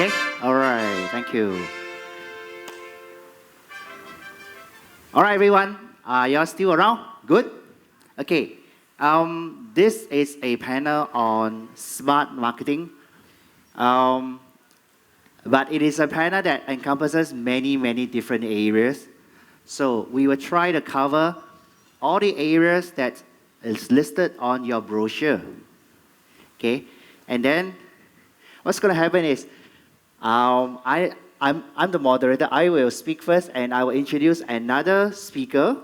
Okay? All right, thank you. All right, everyone. You're still around? Good? Okay. This is a panel on smart marketing. But it is a panel that encompasses many, many different areas. So we will try to cover all the areas that is listed on your brochure. Okay? And then what's going to happen is I'm the moderator. I will speak first, and I will introduce another speaker.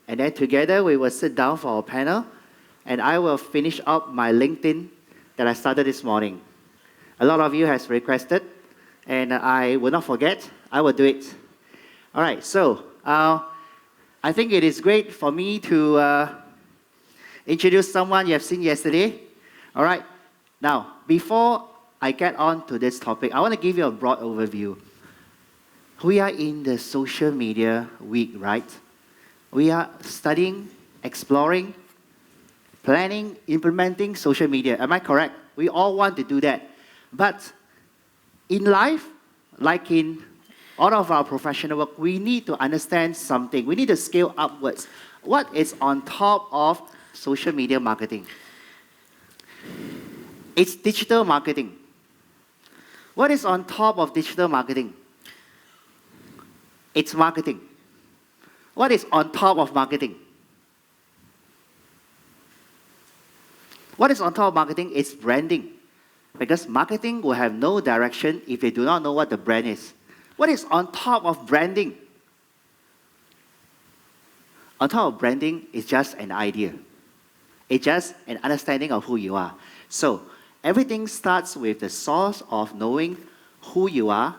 And then together we will sit down for our panel. And I will finish up my LinkedIn that I started this morning. A lot of you has requested, and I will not forget. I will do it. All right, so I think it is great for me to introduce someone you have seen yesterday. All right, now, before I get on to this topic, I want to give you a broad overview. We are in the social media week, right? We are studying, exploring, planning, implementing social media. Am I correct? We all want to do that. But in life, like in all of our professional work, we need to understand something. We need to scale upwards. What is on top of social media marketing? It's digital marketing. What is on top of digital marketing? It's marketing. What is on top of marketing? What is on top of marketing? It's branding. Because marketing will have no direction if they do not know what the brand is. What is on top of branding? On top of branding is just an idea. It's just an understanding of who you are. So everything starts with the source of knowing who you are,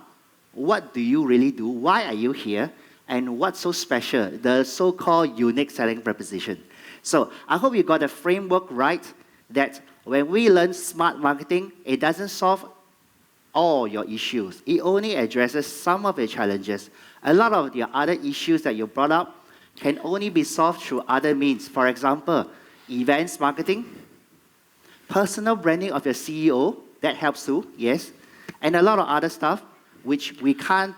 what do you really do, why are you here, and what's so special, the so-called unique selling proposition. So I hope you got the framework right, that when we learn smart marketing, it doesn't solve all your issues. It only addresses some of the challenges. A lot of the other issues that you brought up can only be solved through other means. For example, events marketing, personal branding of your CEO, that helps too, yes, and a lot of other stuff which we can't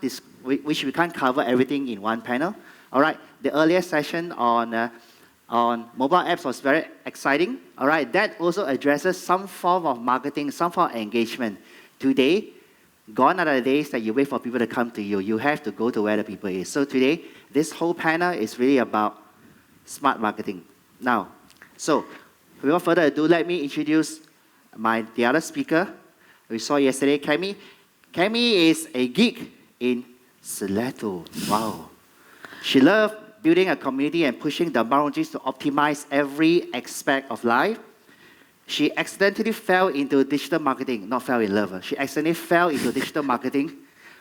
cover everything in one panel. All right, the earlier session on mobile apps was very exciting. All right, that also addresses some form of marketing, some form of engagement. Today, gone are the days that you wait for people to come to you. You have to go to where the people is. So today, this whole panel is really about smart marketing. Now, so without further ado, let me introduce the other speaker we saw yesterday, Kemi. Kemi is a geek in Stiletto. Wow. She loves building a community and pushing the boundaries to optimize every aspect of life. She accidentally fell into digital marketing, not fell in love. She accidentally fell into digital marketing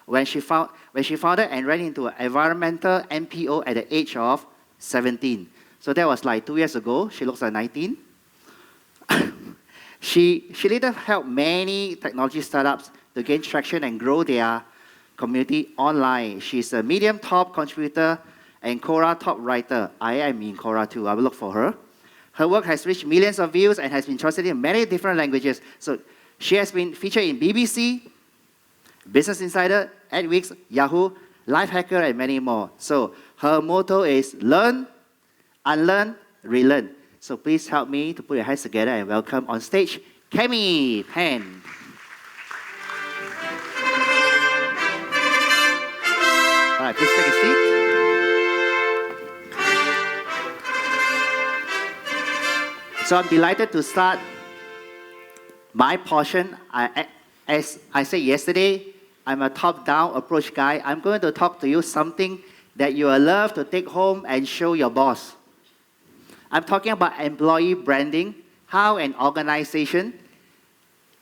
when she founded and ran into an environmental NPO at the age of 17. So that was like 2 years ago. She looks like 19. She later helped many technology startups to gain traction and grow their community online. She's a Medium top contributor and Quora top writer. I am in Quora too. I will look for her. Her work has reached millions of views and has been translated in many different languages. So she has been featured in BBC, Business Insider, AdWeeks, Yahoo, Lifehacker, and many more. So her motto is learn, unlearn, relearn. So please help me to put your hands together and welcome on stage Kemi Pan. All right, please take a seat. So I'm delighted to start my portion. As I said yesterday, I'm a top-down approach guy. I'm going to talk to you something that you will love to take home and show your boss. I'm talking about employee branding, how an organization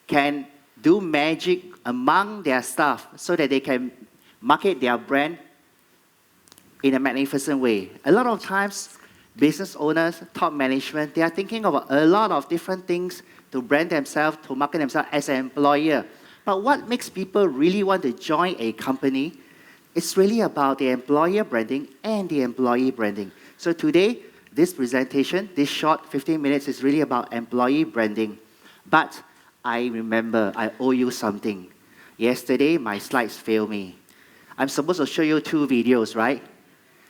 can do magic among their staff so that they can market their brand in a magnificent way. A lot of times, business owners, top management, they are thinking about a lot of different things to brand themselves, to market themselves as an employer. But what makes people really want to join a company? It's really about the employer branding and the employee branding. So today, this presentation, this short 15 minutes is really about employee branding. But I remember I owe you something. Yesterday, my slides failed me. I'm supposed to show you 2 videos, right?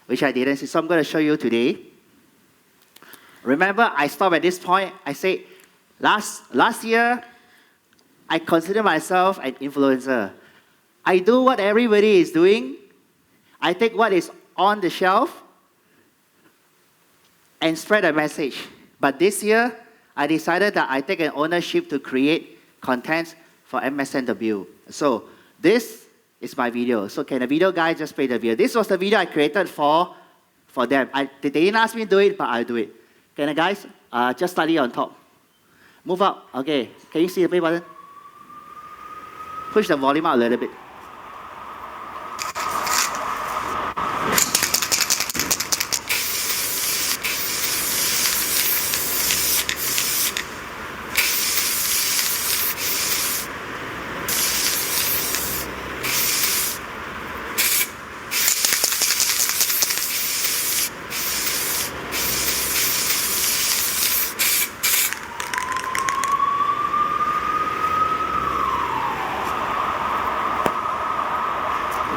Which I didn't see, so I'm going to show you today. Remember, I stopped at this point. I said, last year, I consider myself an influencer. I do what everybody is doing. I take what is on the shelf and spread a message. But this year, I decided that I take an ownership to create content for MSNW. So this is my video. So can the video guy just play the video? This was the video I created for them. They didn't ask me to do it, but I'll do it. Can the guys just slightly on top? Move up. Okay. Can you see the play button? Push the volume out a little bit.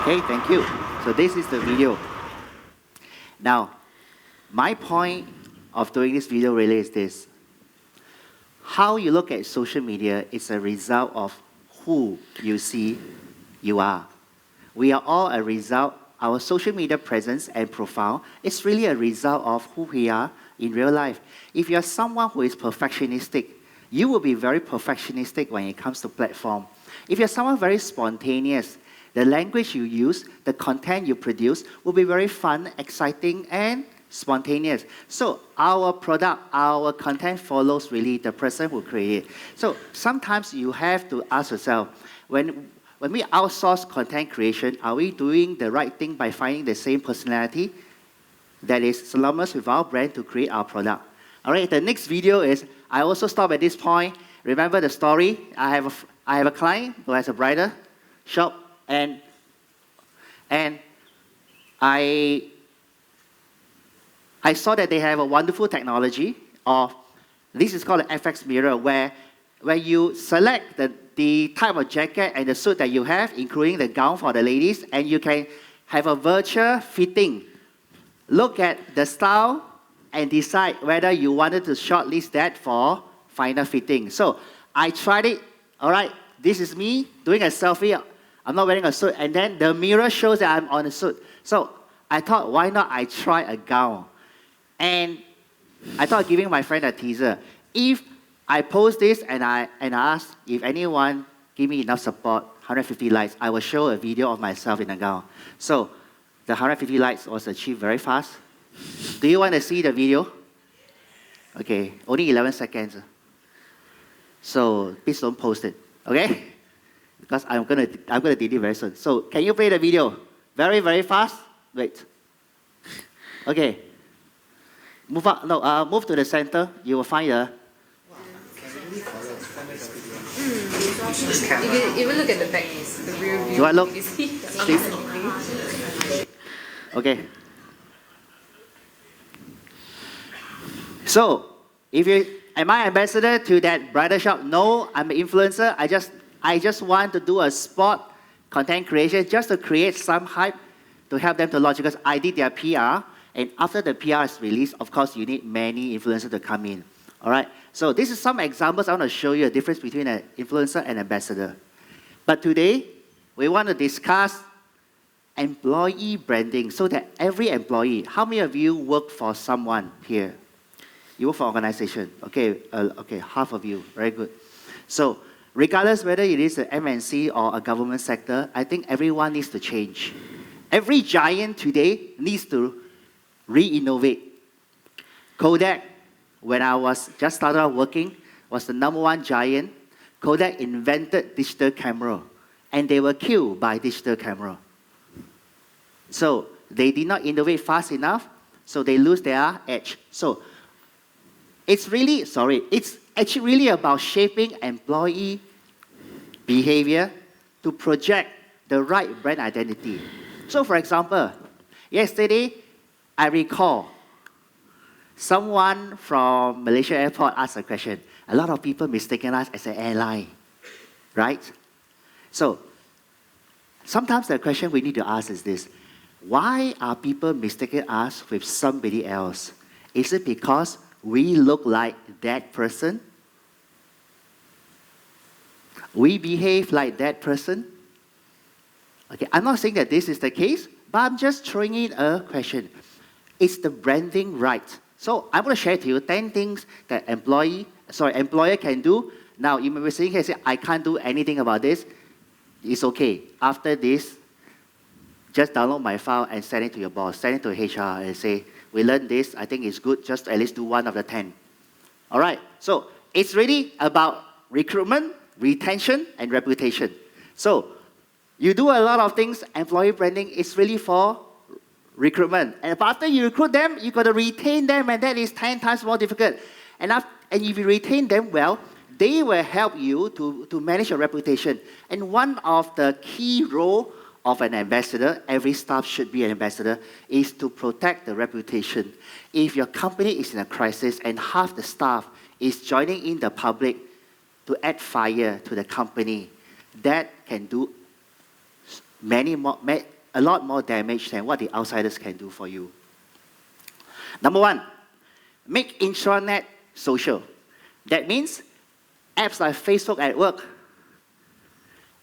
Okay, thank you. So this is the video. Now, my point of doing this video really is this. How you look at social media is a result of who you see you are. We are all a result, our social media presence and profile is really a result of who we are in real life. If you're someone who is perfectionistic, you will be very perfectionistic when it comes to platform. If you're someone very spontaneous, the language you use, the content you produce will be very fun, exciting, and spontaneous. So our product, our content follows really the person who created it. So sometimes you have to ask yourself, when we outsource content creation, are we doing the right thing by finding the same personality that is synonymous with our brand to create our product? All right, the next video is, I also stop at this point. Remember the story? I have a client who has a bridal shop, and I saw that they have a wonderful technology of, this is called an FX mirror, where you select the type of jacket and the suit that you have, including the gown for the ladies, and you can have a virtual fitting. Look at the style and decide whether you wanted to shortlist that for final fitting. So I tried it. All right, this is me doing a selfie. I'm not wearing a suit, and then the mirror shows that I'm on a suit. So I thought, why not I try a gown? And I thought giving my friend a teaser. If I post this and I ask if anyone give me enough support, 150 likes, I will show a video of myself in a gown. So the 150 likes was achieved very fast. Do you want to see the video? Okay, only 11 seconds. So please don't post it, okay? Because I'm gonna delete very soon. So can you play the video? Very, very fast. Wait. Okay. Move up. No, move to the center. You will find a. Even look at the back, the rear view. Do I look? You see? Okay. So, am I ambassador to that bridal shop? No, I'm an influencer. I just want to do a spot content creation just to create some hype to help them to launch, because I did their PR, and after the PR is released, of course, you need many influencers to come in. All right? So this is some examples. I want to show you the difference between an influencer and ambassador. But today, we want to discuss employee branding so that every employee, how many of you work for someone here? You work for organization. Okay, okay, half of you. Very good. So regardless whether it is an MNC or a government sector, I think everyone needs to change. Every giant today needs to re-innovate. Kodak, when I was just started out working, was the #1 giant. Kodak invented digital camera, and they were killed by digital camera. So they did not innovate fast enough, so they lose their edge. So it's actually really about shaping employee behavior to project the right brand identity. So for example, yesterday, I recall someone from Malaysia airport asked a question. A lot of people mistaken us as an airline, right? So Sometimes the question we need to ask is this: why are people mistaking us with somebody else? Is it because we look like that person? We behave like that person? Okay, I'm not saying that this is the case, but I'm just throwing in a question. Is the branding right? So I'm going to share to you 10 things that employer can do. Now, you may be saying here, I can't do anything about this. It's okay. After this, just download my file and send it to your boss, send it to HR and say, we learned this, I think it's good, just at least do 1 of the 10. All right, so it's really about recruitment, retention, and reputation. So you do a lot of things, employee branding is really for recruitment. And after you recruit them, you've got to retain them, and that is 10 times more difficult. And if you retain them well, they will help you to manage your reputation. And one of the key roles of an ambassador, every staff should be an ambassador, is to protect the reputation. If your company is in a crisis and half the staff is joining in the public to add fire to the company, that can do a lot more damage than what the outsiders can do for you. Number 1, make intranet social. That means apps like Facebook at work.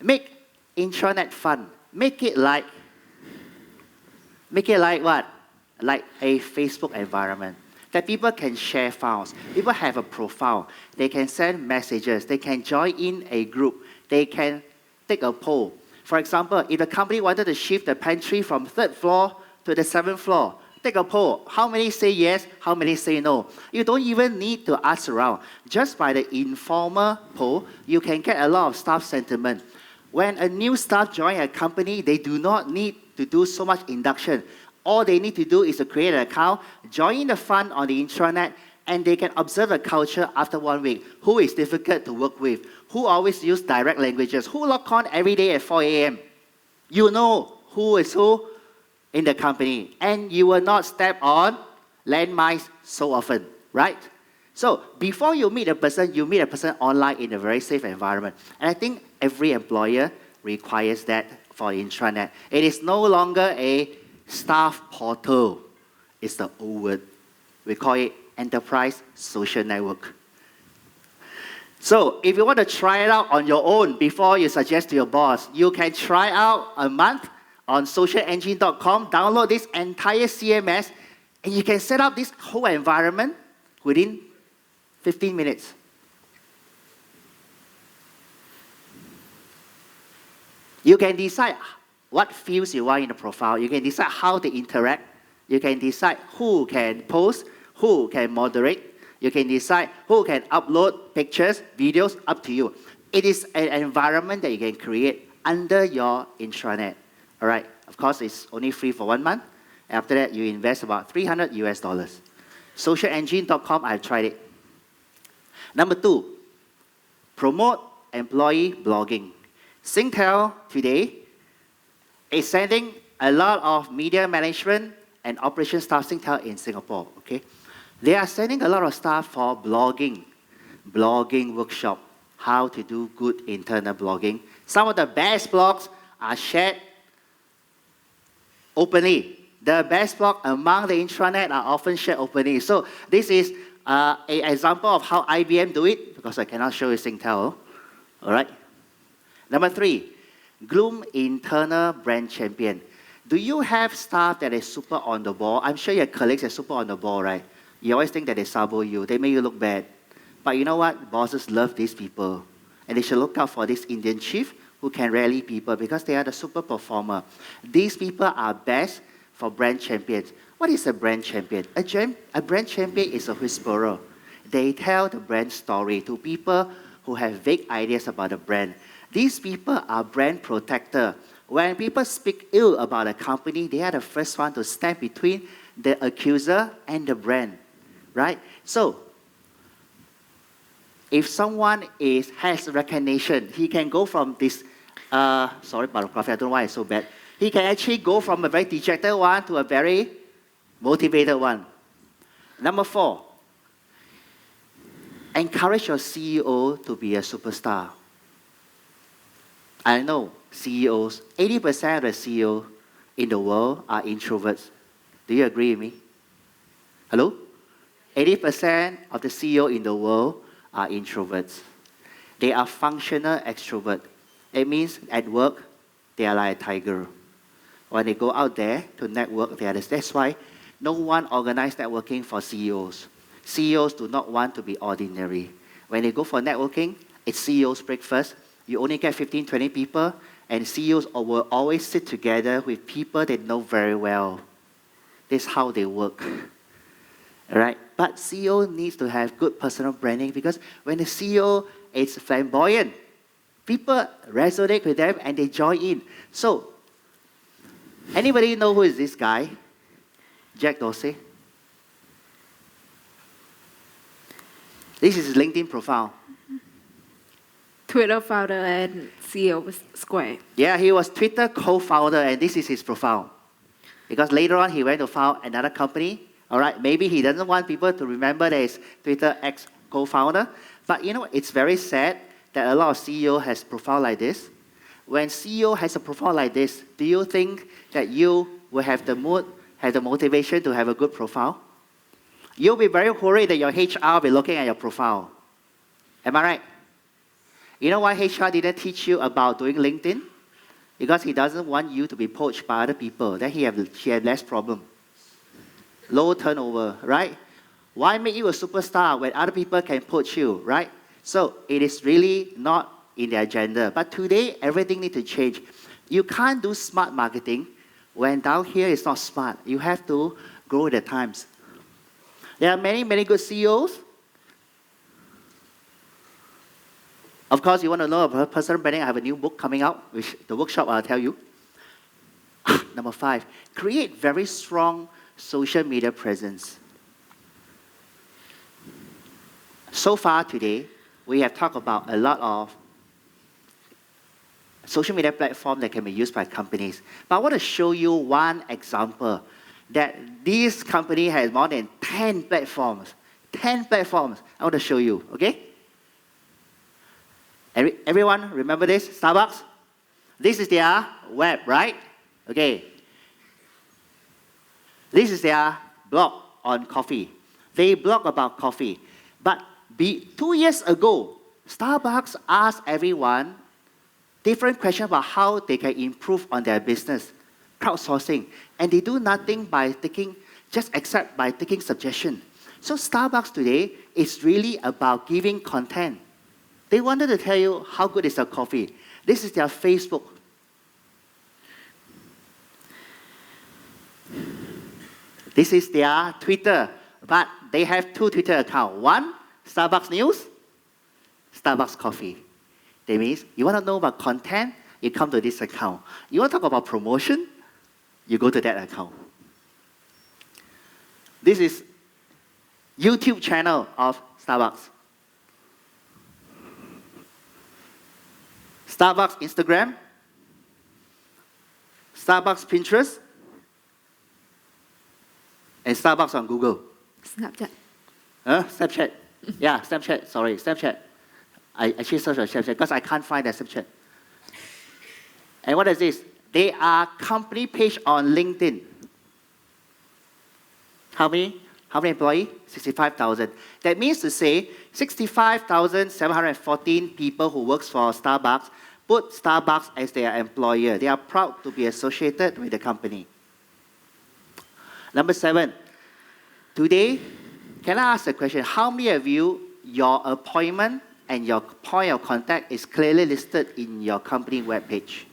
Make intranet fun. Make it like what? Like a Facebook environment. That people can share files. People have a profile. They can send messages. They can join in a group. They can take a poll. For example, if the company wanted to shift the pantry from 3rd floor to the 7th floor, take a poll. How many say yes? How many say no? You don't even need to ask around. Just by the informal poll, you can get a lot of staff sentiment. When a new staff joins a company, they do not need to do so much induction. All they need to do is to create an account, join the fun on the intranet, and they can observe the culture after 1 week. Who is difficult to work with? Who always use direct languages? Who log on every day at 4 a.m.? You know who is who in the company. And you will not step on landmines so often, right? So before you meet a person, you meet a person online in a very safe environment. And I think every employer requires that for intranet. It is no longer a staff portal. It's the old word. We call it enterprise social network. So if you want to try it out on your own before you suggest to your boss, you can try out a month on socialengine.com, download this entire CMS, and you can set up this whole environment within 15 minutes. You can decide what fields you want in the profile. You can decide how to interact. You can decide who can post, who can moderate. You can decide who can upload pictures, videos, up to you. It is an environment that you can create under your intranet. All right, of course, it's only free for 1 month. After that, you invest about $300 US. Socialengine.com, I've tried it. Number 2, promote employee blogging. Singtel today is sending a lot of media management and operation staff, Singtel in Singapore, okay? They are sending a lot of staff for blogging workshop, how to do good internal blogging. Some of the best blogs are shared openly. The best blog among the intranet are often shared openly. So this is an example of how IBM do it, because I cannot show you Singtel. All right. Number 3, groom internal brand champion. Do you have staff that is super on the ball? I'm sure your colleagues are super on the ball, right? You always think that they sabo you. They make you look bad. But you know what? Bosses love these people. And they should look out for this Indian chief who can rally people because they are the super performer. These people are best for brand champions. What is a brand champion? A brand champion is a whisperer. They tell the brand story to people who have vague ideas about the brand. These people are brand protectors. When people speak ill about a company, they are the first one to stand between the accuser and the brand, right? So, if someone has recognition, he can go from this, sorry about the coffee, I don't know why it's so bad. He can actually go from a very dejected one to a very motivated one. Number 4, encourage your CEO to be a superstar. I know CEOs, 80% of the CEO in the world are introverts. Do you agree with me? Hello? 80% of the CEO in the world are introverts. They are functional extroverts. It means at work, they are like a tiger. When they go out there to network, that's why no one organized networking for CEOs. CEOs do not want to be ordinary. When they go for networking, it's CEO's breakfast. You only get 15, 20 people, and CEOs will always sit together with people they know very well. This is how they work. All right? But CEO needs to have good personal branding, because when the CEO is flamboyant, people resonate with them and they join in. So, anybody know who is this guy? Jack Dorsey. This is his LinkedIn profile. Twitter founder and CEO of Square. Yeah, he was Twitter co-founder, and this is his profile. Because later on, he went to found another company. All right, maybe he doesn't want people to remember that he's Twitter ex-co-founder. But you know, it's very sad that a lot of CEO has profile like this. When CEO has a profile like this, do you think that you will have the mood, have the motivation to have a good profile? You'll be very worried that your HR will be looking at your profile. Am I right? You know why HR didn't teach you about doing LinkedIn? Because he doesn't want you to be poached by other people. Then he had less problem. Low turnover, right? Why make you a superstar when other people can poach you, right? So it is really not in the agenda. But today, everything needs to change. You can't do smart marketing when down here it's not smart. You have to grow with the times. There are many, many good CEOs. Of course, you want to know about personal branding. I have a new book coming out, which the workshop I'll tell you. Number 5, create very strong social media presence. So far today, we have talked about a lot of social media platforms that can be used by companies. But I want to show you one example that this company has more than 10 platforms. 10 platforms. I want to show you, okay? Everyone remember this? Starbucks? This is their web, right? Okay. This is their blog on coffee. They blog about coffee. But 2 years ago, Starbucks asked everyone different questions about how they can improve on their business, crowdsourcing. And they do nothing by except by taking suggestions. So Starbucks today is really about giving content. They wanted to tell you how good is their coffee. This is their Facebook. This is their Twitter. But they have 2 Twitter accounts. One, Starbucks News, Starbucks Coffee. That means you want to know about content, you come to this account. You want to talk about promotion, you go to that account. This is YouTube channel of Starbucks. Starbucks Instagram, Starbucks Pinterest, and Starbucks on Google. Snapchat. Snapchat. Yeah, Snapchat. Sorry, Snapchat. I actually searched for Snapchat because I can't find that Snapchat. And what is this? They are company page on LinkedIn. How many employees? 65,000. That means to say 65,714 people who works for Starbucks put Starbucks as their employer. They are proud to be associated with the company. Number 7. Today, can I ask a question? How many of you, your appointment and your point of contact is clearly listed in your company webpage?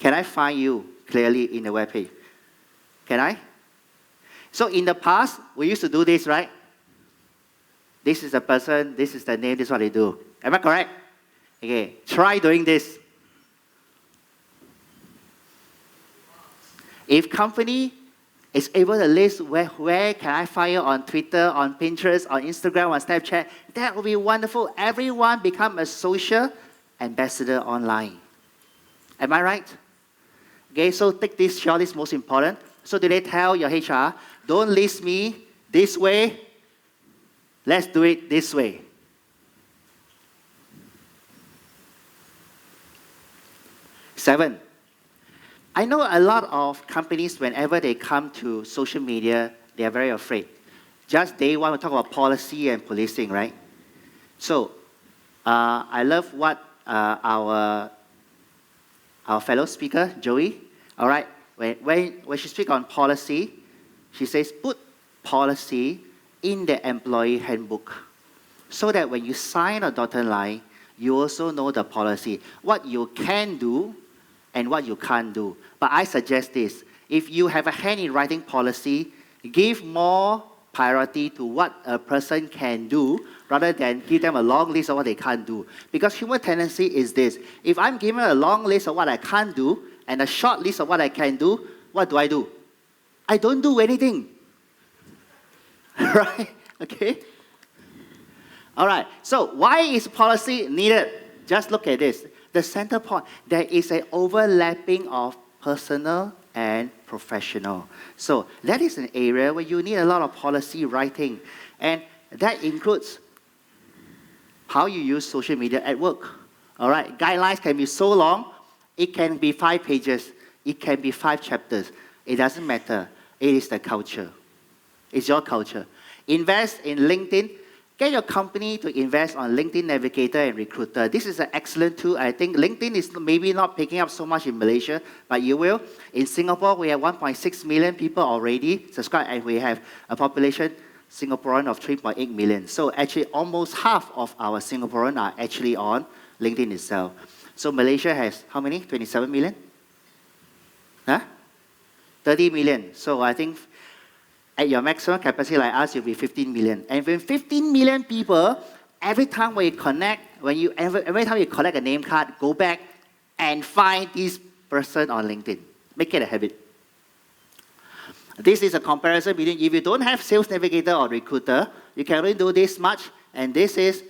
Can I find you clearly in the webpage? Can I? So in the past, we used to do this, right? This is the person, this is the name, this is what they do. Am I correct? Okay, try doing this. If company is able to list where can I find you on Twitter, on Pinterest, on Instagram, on Snapchat, that would be wonderful. Everyone become a social ambassador online. Am I right? Okay, so take this shot, it's most important. So do they tell your HR, don't list me this way, let's do it this way. 7. I know a lot of companies, whenever they come to social media, they are very afraid. Just day one, we talk about policy and policing, right? So, I love what our fellow speaker, Joey, all right, when she speaks on policy, she says, put policy in the employee handbook so that when you sign a dotted line, you also know the policy, what you can do and what you can't do. But I suggest this, if you have a hand in writing policy, give more priority to what a person can do rather than give them a long list of what they can't do. Because human tendency is this, if I'm given a long list of what I can't do and a short list of what I can do, what do? I don't do anything. Right? Okay? All right. So why is policy needed? Just look at this. The center point, there is an overlapping of personal and professional. So that is an area where you need a lot of policy writing. And that includes how you use social media at work. All right? Guidelines can be so long. It can be 5 pages. It can be 5 chapters. It doesn't matter. It is the culture. It's your culture. Invest in LinkedIn. Get your company to invest on LinkedIn Navigator and Recruiter. This is an excellent tool. I think LinkedIn is maybe not picking up so much in Malaysia, but you will. In Singapore, we have 1.6 million people already subscribed, and we have a population Singaporean of 3.8 million. So actually, almost half of our Singaporeans are actually on LinkedIn itself. So Malaysia has how many? 27 million? Huh? 30 million. So I think at your maximum capacity like us, you'll be 15 million. And with 15 million people, every time we connect, every time you collect a name card, go back and find this person on LinkedIn. Make it a habit. This is a comparison between if you don't have Sales Navigator or Recruiter, you can only do this much, and this is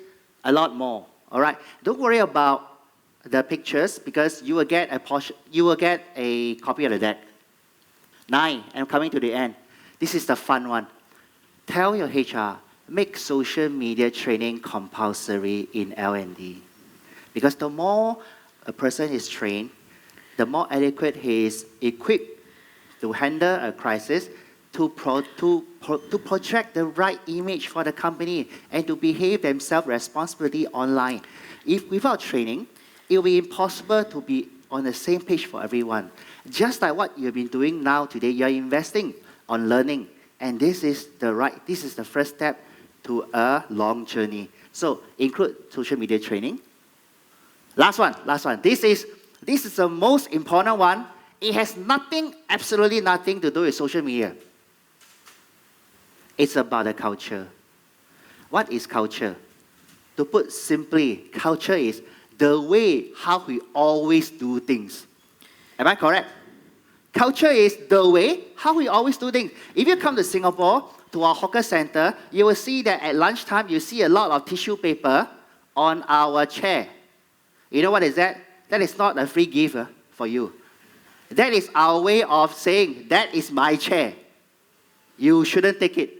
a lot more. All right. Don't worry about the pictures because you will get a copy of the deck. 9. I'm coming to the end. This is the fun one. Tell your HR, make social media training compulsory in L&D. Because the more a person is trained, the more adequate he is equipped to handle a crisis, to project the right image for the company, and to behave themselves responsibly online. If without training, it will be impossible to be on the same page for everyone. Just like what you've been doing now today, you're investing on learning. And this is the first step to a long journey. So include social media training. Last one. This is the most important one. It has absolutely nothing to do with social media. It's about the culture. What is culture? To put simply, culture is the way how we always do things. Am I correct? Culture is the way how we always do things. If you come to Singapore, to our hawker center, you will see that at lunchtime, you see a lot of tissue paper on our chair. You know what is that? That is not a free gift for you. That is our way of saying, that is my chair. You shouldn't take it.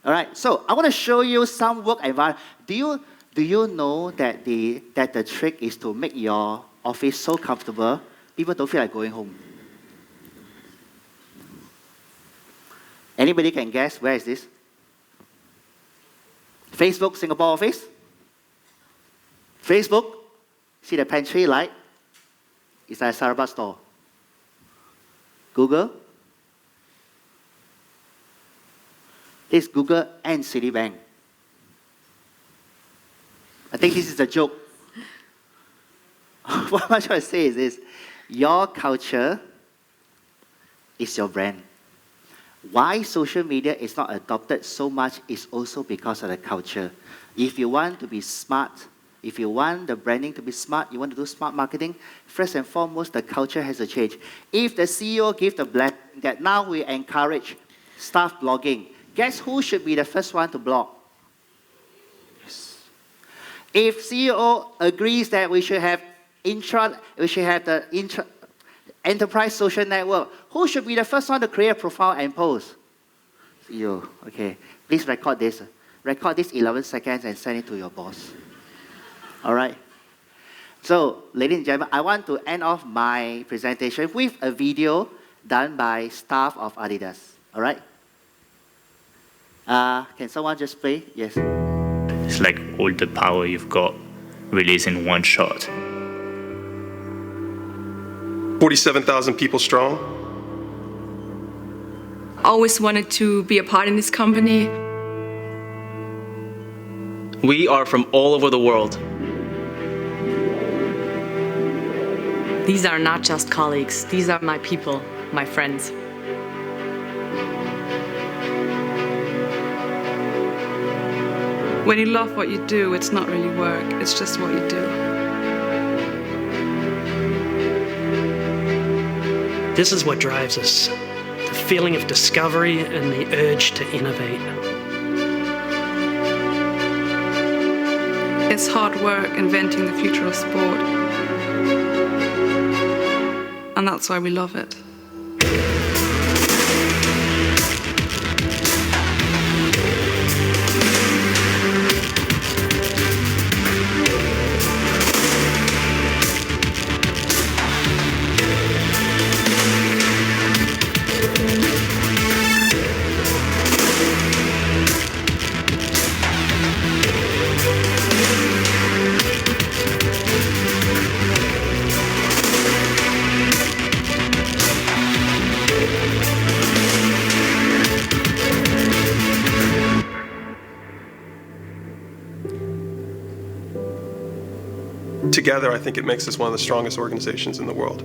All right, so I want to show you some work environment. Do you know that the trick is to make your office so comfortable, people don't feel like going home? Anybody can guess where is this? Facebook Singapore office? Facebook? See the pantry light? It's like a Starbucks store. Google? This is Google and Citibank. I think this is a joke. What I'm trying to say is this. Your culture is your brand. Why social media is not adopted so much is also because of the culture. If you want to be smart, if you want the branding to be smart, you want to do smart marketing, first and foremost, the culture has to change. If the CEO gives the blessing that now we encourage staff blogging, guess who should be the first one to blog? Yes. If CEO agrees that we should have the enterprise social network, who should be the first one to create a profile and post? CEO. Okay. Please record this. Record this 11 seconds and send it to your boss. All right. So, ladies and gentlemen, I want to end off my presentation with a video done by staff of Adidas. All right? Can someone just play? Yes. It's like all the power you've got released in one shot. 47,000 people strong. Always wanted to be a part in this company. We are from all over the world. These are not just colleagues. These are my people, my friends. When you love what you do, it's not really work, it's just what you do. This is what drives us, the feeling of discovery and the urge to innovate. It's hard work inventing the future of sport. And that's why we love it. Together, I think it makes us one of the strongest organizations in the world.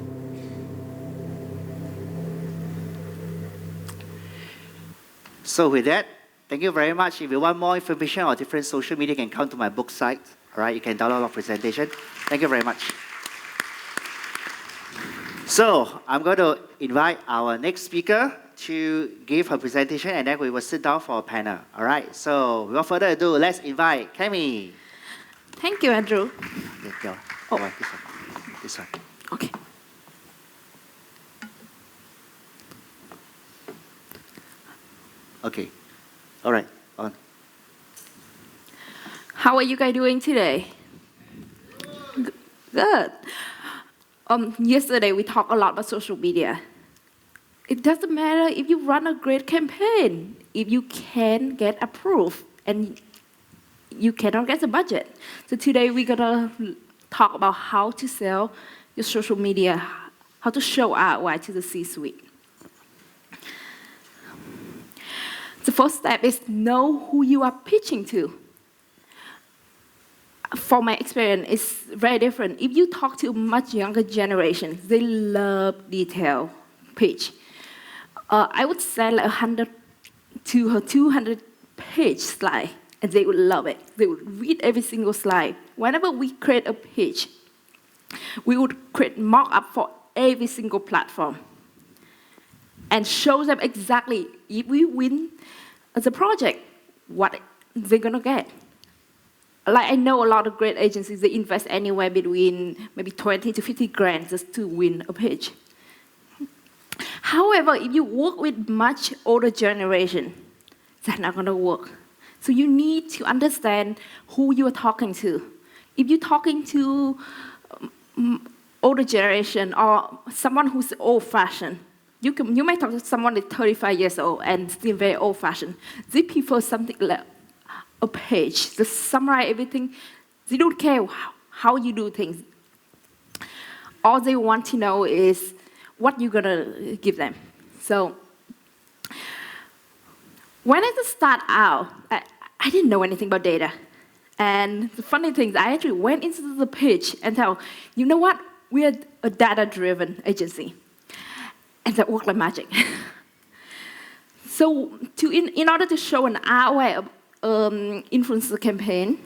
So with that, thank you very much. If you want more information or different social media, you can come to my book site. All right, you can download our presentation. Thank you very much. So I'm going to invite our next speaker to give her presentation, and then we will sit down for a panel. All right, so without further ado, let's invite Kemi. Thank you, Andrew. Yeah, go. Oh. Go on, this one. This one. Okay. Okay. All right, on. How are you guys doing today? Good. Yesterday we talked a lot about social media. It doesn't matter if you run a great campaign, if you can't get approved and you cannot get the budget. So today we're gonna talk about how to sell your social media, how to show ROI to the C-suite. The first step is know who you are pitching to. From my experience, it's very different. If you talk to a much younger generation, they love detail pitch. I would sell 100 to 200 page slide, and they would love it. They would read every single slide. Whenever we create a pitch, we would create mock-up for every single platform and show them exactly if we win the project, what they're gonna get. Like I know a lot of great agencies, they invest anywhere between maybe 20 to 50 grand just to win a pitch. However, if you work with much older generation, that's not gonna work. So you need to understand who you are talking to. If you're talking to older generation or someone who's old-fashioned, you might talk to someone that's 35 years old and still very old-fashioned. They prefer something like a page, just summarize everything. They don't care how you do things. All they want to know is what you're gonna give them. So when I just start out, I didn't know anything about data. And the funny thing is I actually went into the pitch and tell, you know what? We're a data-driven agency. And that worked like magic. So in order to show an ROI influencer campaign,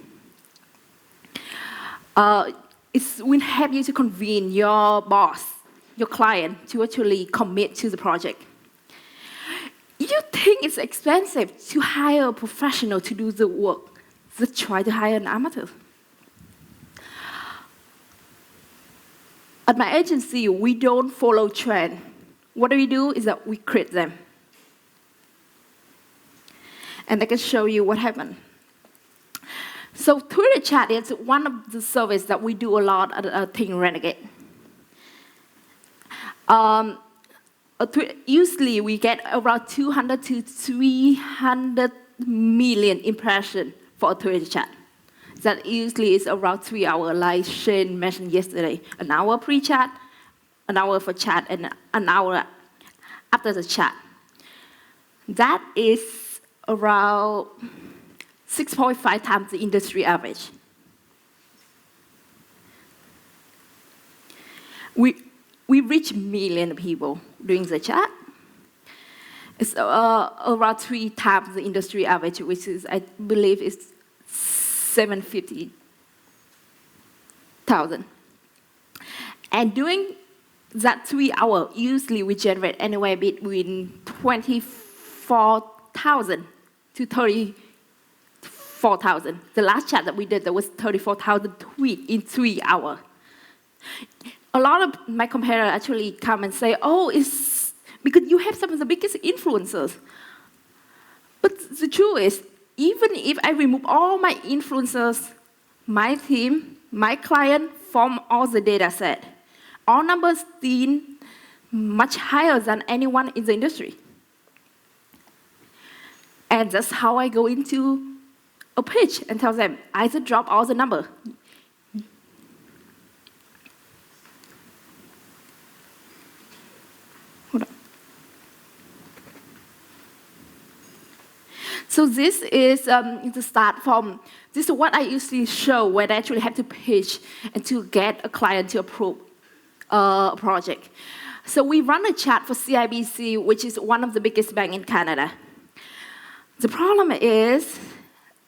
it will help you to convince your boss, your client, to actually commit to the project. If you think it's expensive to hire a professional to do the work, just try to hire an amateur. At my agency, we don't follow trend. What we do is that we create them. And I can show you what happened. So Twitter chat is one of the services that we do a lot at Think Renegade. Usually we get around 200 to 300 million impressions for a Twitter chat. That usually is around 3 hours, like Shane mentioned yesterday. An hour pre-chat, an hour for chat, and an hour after the chat. That is around 6.5 times the industry average. We reach millions of people during the chat. It's around 3 times the industry average, which is, I believe, is 750,000. And during that 3 hours, usually we generate anywhere between 24,000 to 34,000. The last chat that we did, there was 34,000 tweets in 3 hours. A lot of my competitors actually come and say, oh, it's because you have some of the biggest influencers. But the truth is, even if I remove all my influencers, my team, my client from all the data set, our numbers still much higher than anyone in the industry. And that's how I go into a pitch and tell them, either drop all the number. Hold on. So this is the start from, this is what I usually show when I actually have to pitch and to get a client to approve a project. So we run a chat for CIBC, which is one of the biggest banks in Canada. The problem is,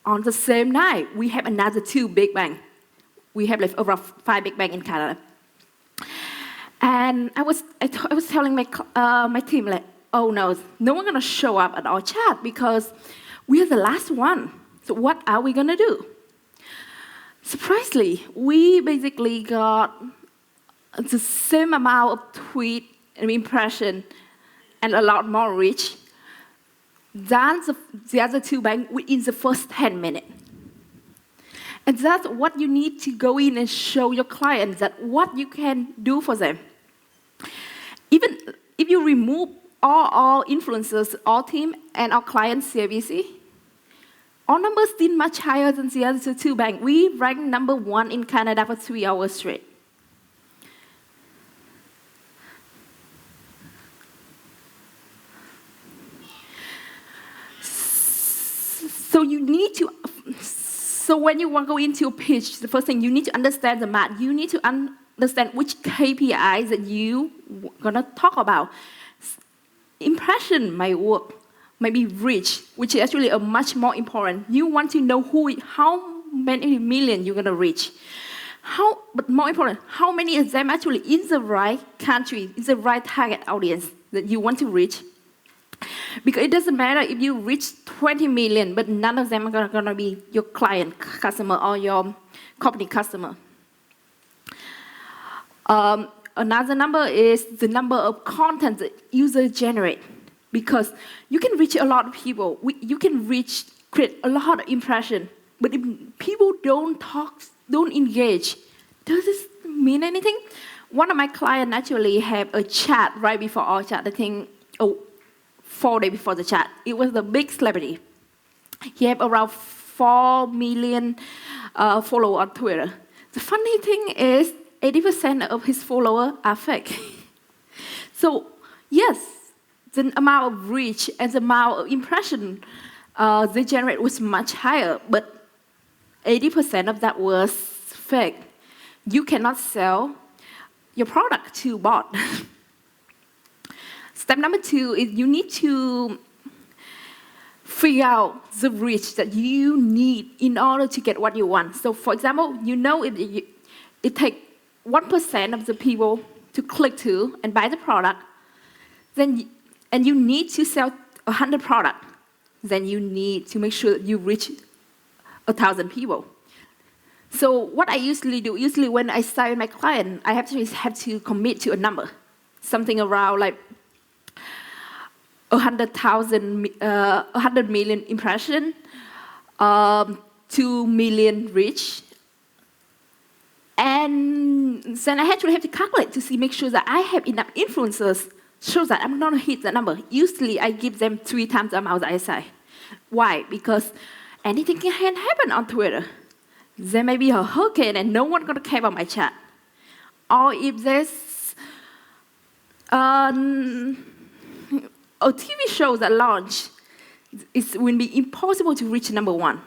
on the same night, we have another 2 big banks. We have like over 5 big banks in Canada. And I was telling my team, like, oh no, no one's gonna show up at our chat because we are the last one. So what are we gonna do? Surprisingly, we basically got the same amount of tweet and impression and a lot more reach than the other 2 banks within the first 10 minutes. And that's what you need to go in and show your clients that what you can do for them. Even if you remove all our influencers, our team, and our clients, CIBC, our numbers still much higher than the other 2 banks. We ranked number 1 in Canada for 3 hours straight. So you need to, so when you want to go into a pitch, the first thing you need to understand the math. You need to understand which KPIs that you gonna talk about. Impression might work, might be reach, which is actually a much more important. You want to know how many million you're gonna reach. But more important, how many of them actually in the right country, in the right target audience that you want to reach. Because it doesn't matter if you reach 20 million, but none of them are going to be your client customer or your company customer. Another number is the number of content that users generate. Because you can reach a lot of people. You can create a lot of impression. But if people don't talk, don't engage, does this mean anything? One of my clients actually had a chat right before our chat. I think 4 days before the chat. It was the big celebrity. He had around 4 million followers on Twitter. The funny thing is, 80% of his followers are fake. So, yes, the amount of reach and the amount of impression they generate was much higher, but 80% of that was fake. You cannot sell your product to bot. Step number 2 is you need to figure out the reach that you need in order to get what you want. So, for example, you know it takes 1% of the people to click to and buy the product, and you need to sell 100 products. Then you need to make sure that you reach 1,000 people. So what I usually do, when I sign my client, I have to commit to a number, something around like 100 million impression, 2 million reach. And then I actually have to calculate to make sure that I have enough influencers so that I'm not going to hit the number. Usually, I give them 3 times the amount that I say. Why? Because anything can happen on Twitter. There may be a hurricane and no one's going to care about my chat. Or if there's a TV show that launch, it will be impossible to reach number 1.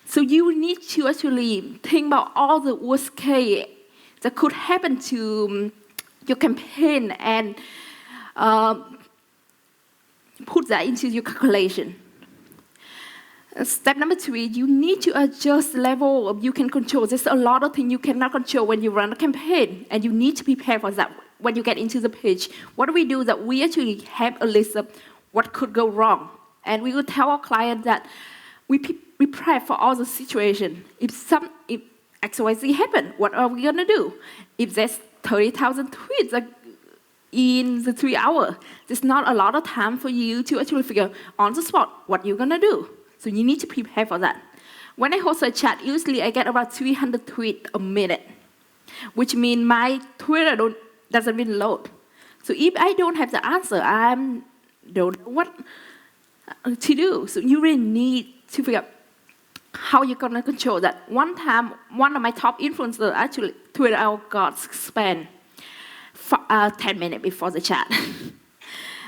So you need to actually think about all the worst case that could happen to your campaign and put that into your calculation. Step number 3, you need to adjust the level of you can control. There's a lot of things you cannot control when you run a campaign, and you need to prepare for that when you get into the page. What do we do? That we actually have a list of what could go wrong, and we will tell our client that we prepare for all the situation. If XYZ happen, what are we gonna do? If there's 30,000 tweets in the 3 hours, there's not a lot of time for you to actually figure on the spot what you're gonna do. So you need to prepare for that. When I host a chat, usually I get about 300 tweets a minute, which means my Twitter doesn't really load. So if I don't have the answer, I don't know what to do. So you really need to figure out how you're gonna control that. One time, one of my top influencers actually Twitter out got spent 10 minutes before the chat.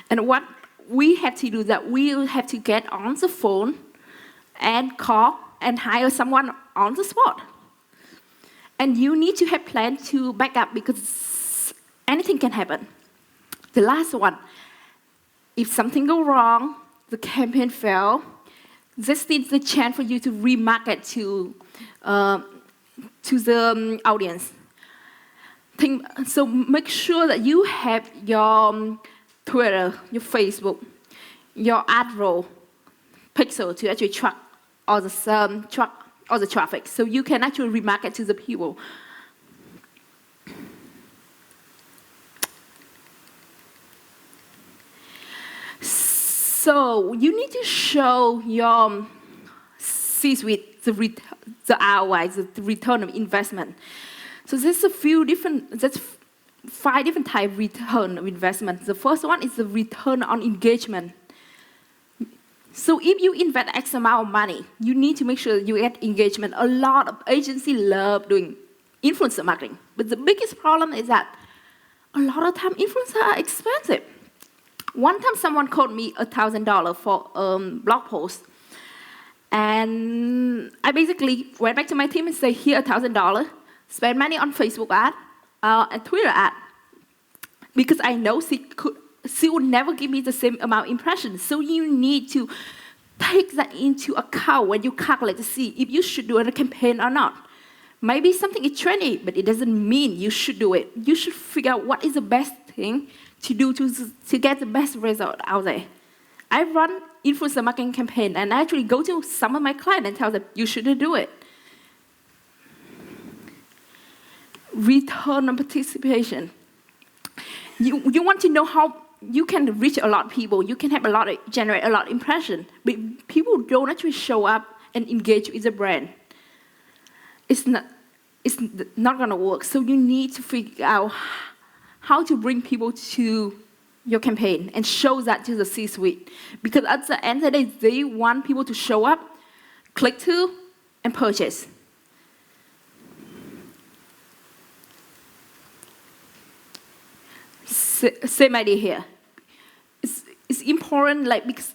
And what we have to do that we have to get on the phone and call and hire someone on the spot. And you need to have plan to back up because anything can happen. The last one, if something go wrong, the campaign fail, this is the chance for you to remarket to the audience. So make sure that you have your Twitter, your Facebook, your ad roll pixel to actually track all the traffic, so you can actually remarket to the people. So you need to show your C-suite the ROI, the return of investment. So there's there's 5 different types of return of investment. The first one is the return on engagement. So if you invest X amount of money, you need to make sure you get engagement. A lot of agencies love doing influencer marketing, but the biggest problem is that a lot of time influencers are expensive. One time someone called me $1,000 for a blog post, and I basically went back to my team and said, here $1,000, spend money on Facebook ad and Twitter ad, because I know she would never give me the same amount of impressions. So you need to take that into account when you calculate to see if you should do a campaign or not. Maybe something is trendy, but it doesn't mean you should do it. You should figure out what is the best thing to do to get the best result out there. I run influencer marketing campaign, and I actually go to some of my clients and tell them, you shouldn't do it. Return on participation. You want to know how you can reach a lot of people. You can have generate a lot of impression, but people don't actually show up and engage with the brand. It's not gonna work. So you need to figure out how to bring people to your campaign and show that to the C-suite. Because at the end of the day, they want people to show up, click to, and purchase. Same idea here. It's important, because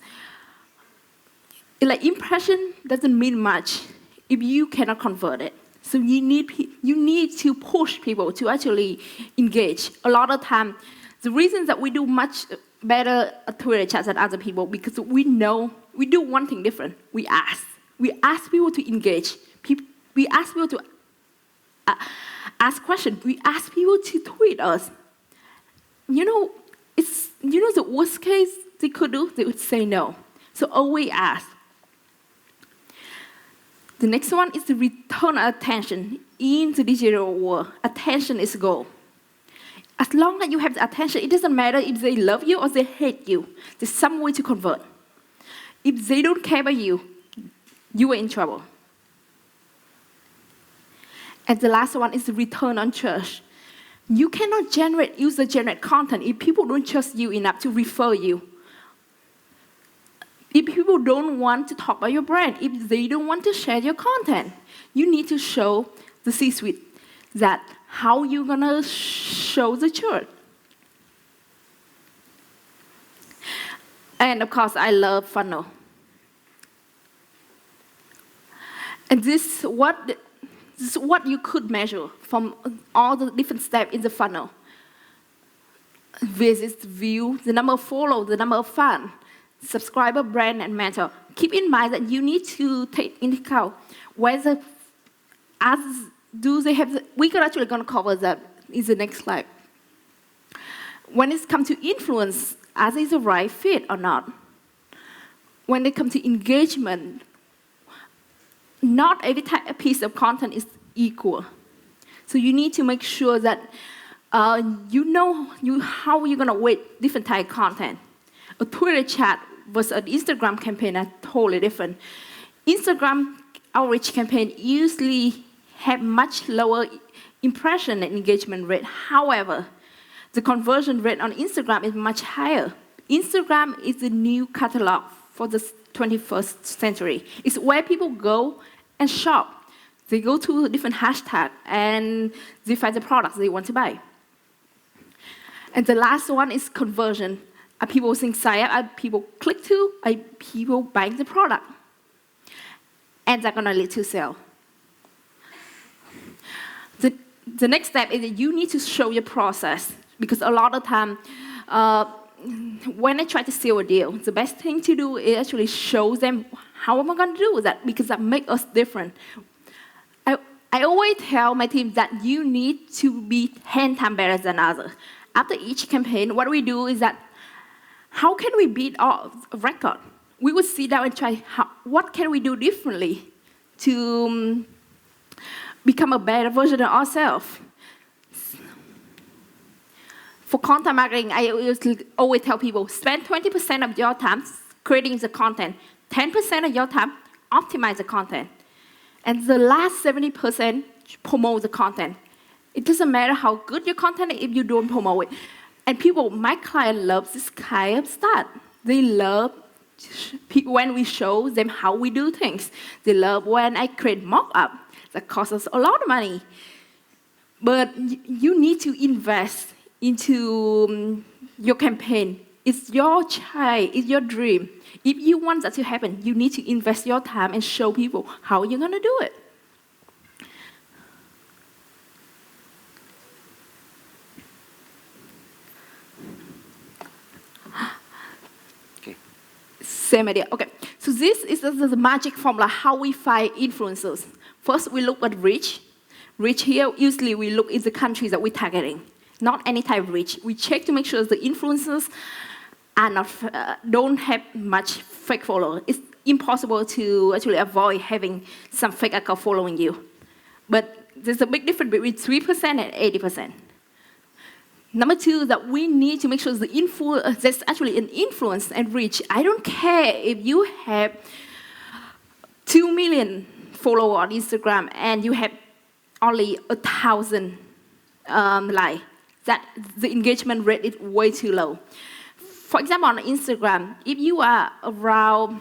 impression doesn't mean much if you cannot convert it. So you need to push people to actually engage. A lot of time, the reason that we do much better at Twitter chats than other people, because we do one thing different. We ask people to engage. We ask people to ask questions. We ask people to tweet us. The worst case they could do, they would say no. So always ask. The next one is the return of attention. In the digital world, attention is gold. As long as you have the attention, it doesn't matter if they love you or they hate you. There's some way to convert. If they don't care about you, you are in trouble. And the last one is the return on trust. You cannot generate user-generated content if people don't trust you enough to refer you. If people don't want to talk about your brand, if they don't want to share your content, you need to show the C-suite that how you're gonna show the truth. And of course, I love funnel. And this is what you could measure from all the different steps in the funnel. Visits, view, the number of follows, the number of fans, subscriber, brand, and mentor. Keep in mind that you need to take into account whether, we're actually going to cover that in the next slide. When it comes to influence, as is the right fit or not. When it comes to engagement, not every piece of content is equal. So you need to make sure that you know how you're going to weight different type of content. A Twitter chat versus an Instagram campaign are totally different. Instagram outreach campaign usually have much lower impression and engagement rate. However, the conversion rate on Instagram is much higher. Instagram is the new catalog for the 21st century. It's where people go and shop. They go to different hashtags and they find the products they want to buy. And the last one is conversion. Are people saying sign up? Are people click to? Are people buying the product? And they're going to lead to sale. The next step is that you need to show your process. Because a lot of time, when I try to seal a deal, the best thing to do is actually show them how am I going to do that, because that makes us different. I always tell my team that you need to be 10 times better than others. After each campaign, what we do is that, how can we beat our record? We would sit down and try, what can we do differently to become a better version of ourselves? For content marketing, I always tell people, spend 20% of your time creating the content, 10% of your time optimize the content, and the last 70% promote the content. It doesn't matter how good your content is if you don't promote it. And people, my client loves this kind of stuff. They love when we show them how we do things. They love when I create mock-up. That costs us a lot of money. But you need to invest into your campaign. It's your child, it's your dream. If you want that to happen, you need to invest your time and show people how you're going to do it. Okay. Same idea. Okay. So this is the magic formula, how we find influencers. First, we look at reach. Reach here, usually we look in the countries that we're targeting. Not any type of reach. We check to make sure the influencers are not, don't have much fake followers. It's impossible to actually avoid having some fake account following you. But there's a big difference between 3% and 80%. Number two, that we need to make sure there's actually an influence and reach. I don't care if you have 2 million followers on Instagram and you have only 1,000 likes. That the engagement rate is way too low. For example, on Instagram, if you are under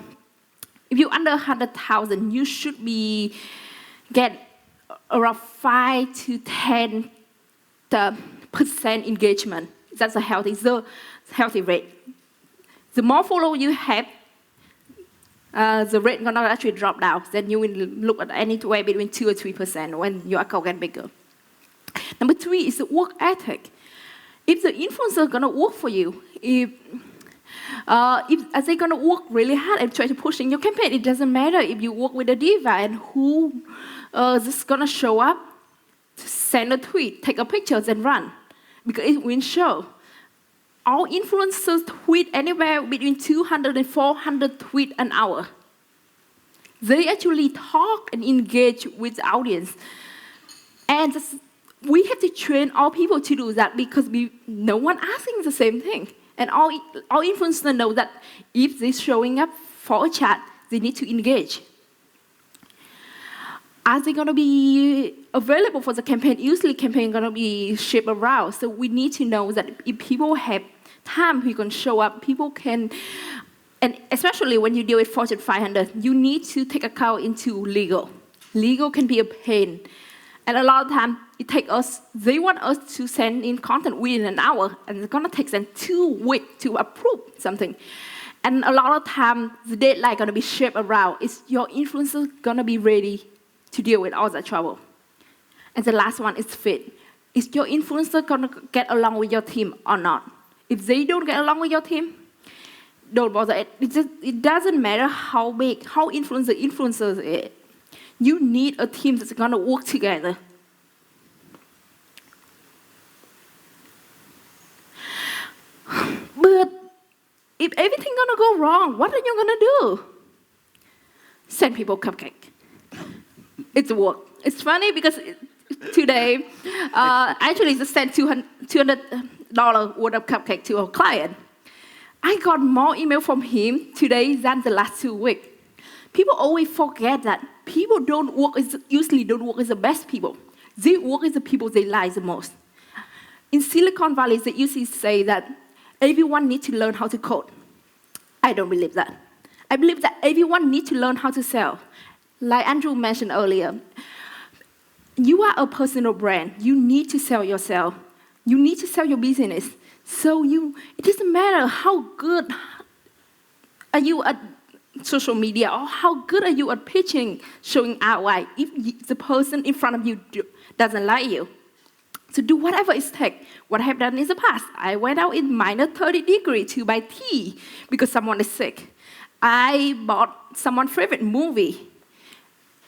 100,000, you should get around 5 to 10% engagement. That's a healthy rate. The more followers you have, the rate is going to actually drop down. Then you will look at anywhere between 2 or 3% when your account gets bigger. Number three is the work ethic. If the influencer is going to work for you, if are they going to work really hard and try to push in your campaign, it doesn't matter if you work with a diva and who is going to show up, send a tweet, take a picture, and run. Because it will show. All influencers tweet anywhere between 200 and 400 tweets an hour. They actually talk and engage with the audience. And we have to train all people to do that because no one asking the same thing. And all influencers know that if they're showing up for a chat, they need to engage. Are they going to be available for the campaign? Usually campaign going to be shipped around. So we need to know that if people have time, who can show up, people can, and especially when you deal with Fortune 500, you need to take account into legal. Legal can be a pain. And a lot of time, they want us to send in content within an hour, and it's gonna take them 2 weeks to approve something. And a lot of time, the deadline gonna be shaped around. Is your influencer gonna be ready to deal with all that trouble? And the last one is fit. Is your influencer gonna get along with your team or not? If they don't get along with your team, don't bother. It doesn't matter how big, how influencers is. You need a team that's gonna work together. But if everything gonna go wrong, what are you gonna do? Send people cupcake. It's work. It's funny because today, actually just sent $200 worth of cupcake to a client. I got more email from him today than the last 2 weeks. People always forget that people usually don't work as the best people. They work as the people they like the most. In Silicon Valley, they usually say that everyone needs to learn how to code. I don't believe that. I believe that everyone needs to learn how to sell. Like Andrew mentioned earlier, you are a personal brand. You need to sell yourself. You need to sell your business. So it doesn't matter how good are you at social media or how good are you at pitching, showing ROI, if the person in front of you doesn't like you. So do whatever it takes. What I have done in the past, I went out in minus 30 degrees to buy tea because someone is sick. I bought someone's favorite movie,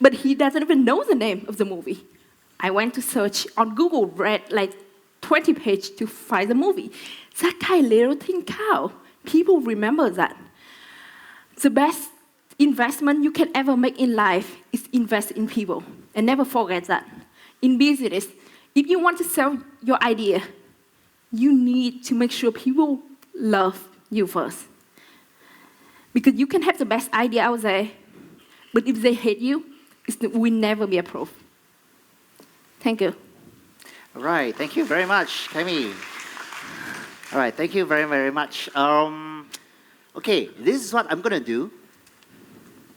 but he doesn't even know the name of the movie. I went to search on Google, read like 20 pages to find the movie. That kind of little thing count. People remember that. The best investment you can ever make in life is invest in people. And never forget that. In business, if you want to sell your idea, you need to make sure people love you first. Because you can have the best idea out there, but if they hate you, it will never be approved. Thank you. All right, thank you very much, Kemi. All right, thank you very, very much. Okay, this is what I'm going to do.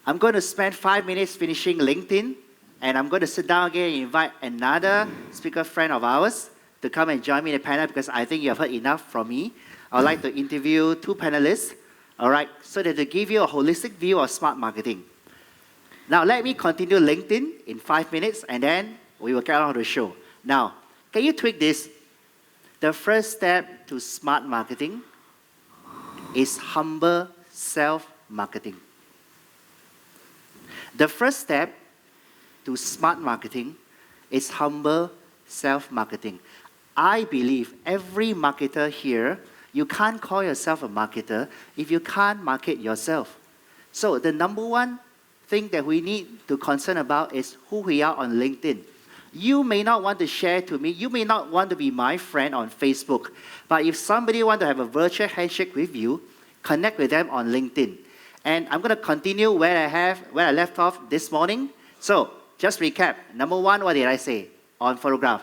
I'm going to spend 5 minutes finishing LinkedIn, and I'm going to sit down again and invite another speaker friend of ours to come and join me in the panel because I think you have heard enough from me. I would like to interview 2 panelists, all right, so that to give you a holistic view of smart marketing. Now, let me continue LinkedIn in 5 minutes, and then we will get on to the show. Now, can you tweak this? The first step to smart marketing is humble self-marketing. The first step to smart marketing is humble self-marketing. I believe every marketer here, you can't call yourself a marketer if you can't market yourself. So the number one thing that we need to concern about is who we are on LinkedIn. You may not want to share to me, you may not want to be my friend on Facebook, but if somebody wants to have a virtual handshake with you, connect with them on LinkedIn. And I'm going to continue where I left off this morning. So, just recap. Number one, what did I say on photograph?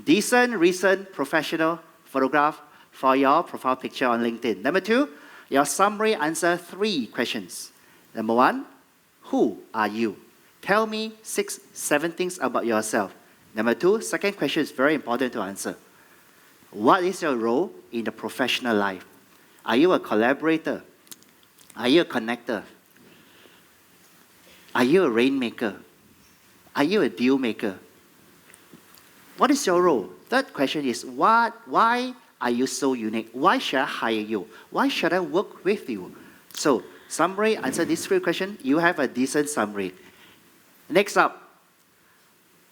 Decent, recent, professional photograph for your profile picture on LinkedIn. Number two, your summary answer 3 questions. Number one, who are you? Tell me 6, 7 things about yourself. Number two, second question is very important to answer. What is your role in the professional life? Are you a collaborator? Are you a connector? Are you a rainmaker? Are you a deal maker? What is your role? Third question is, why are you so unique? Why should I hire you? Why should I work with you? So, summary, answer these 3 questions. You have a decent summary. Next up,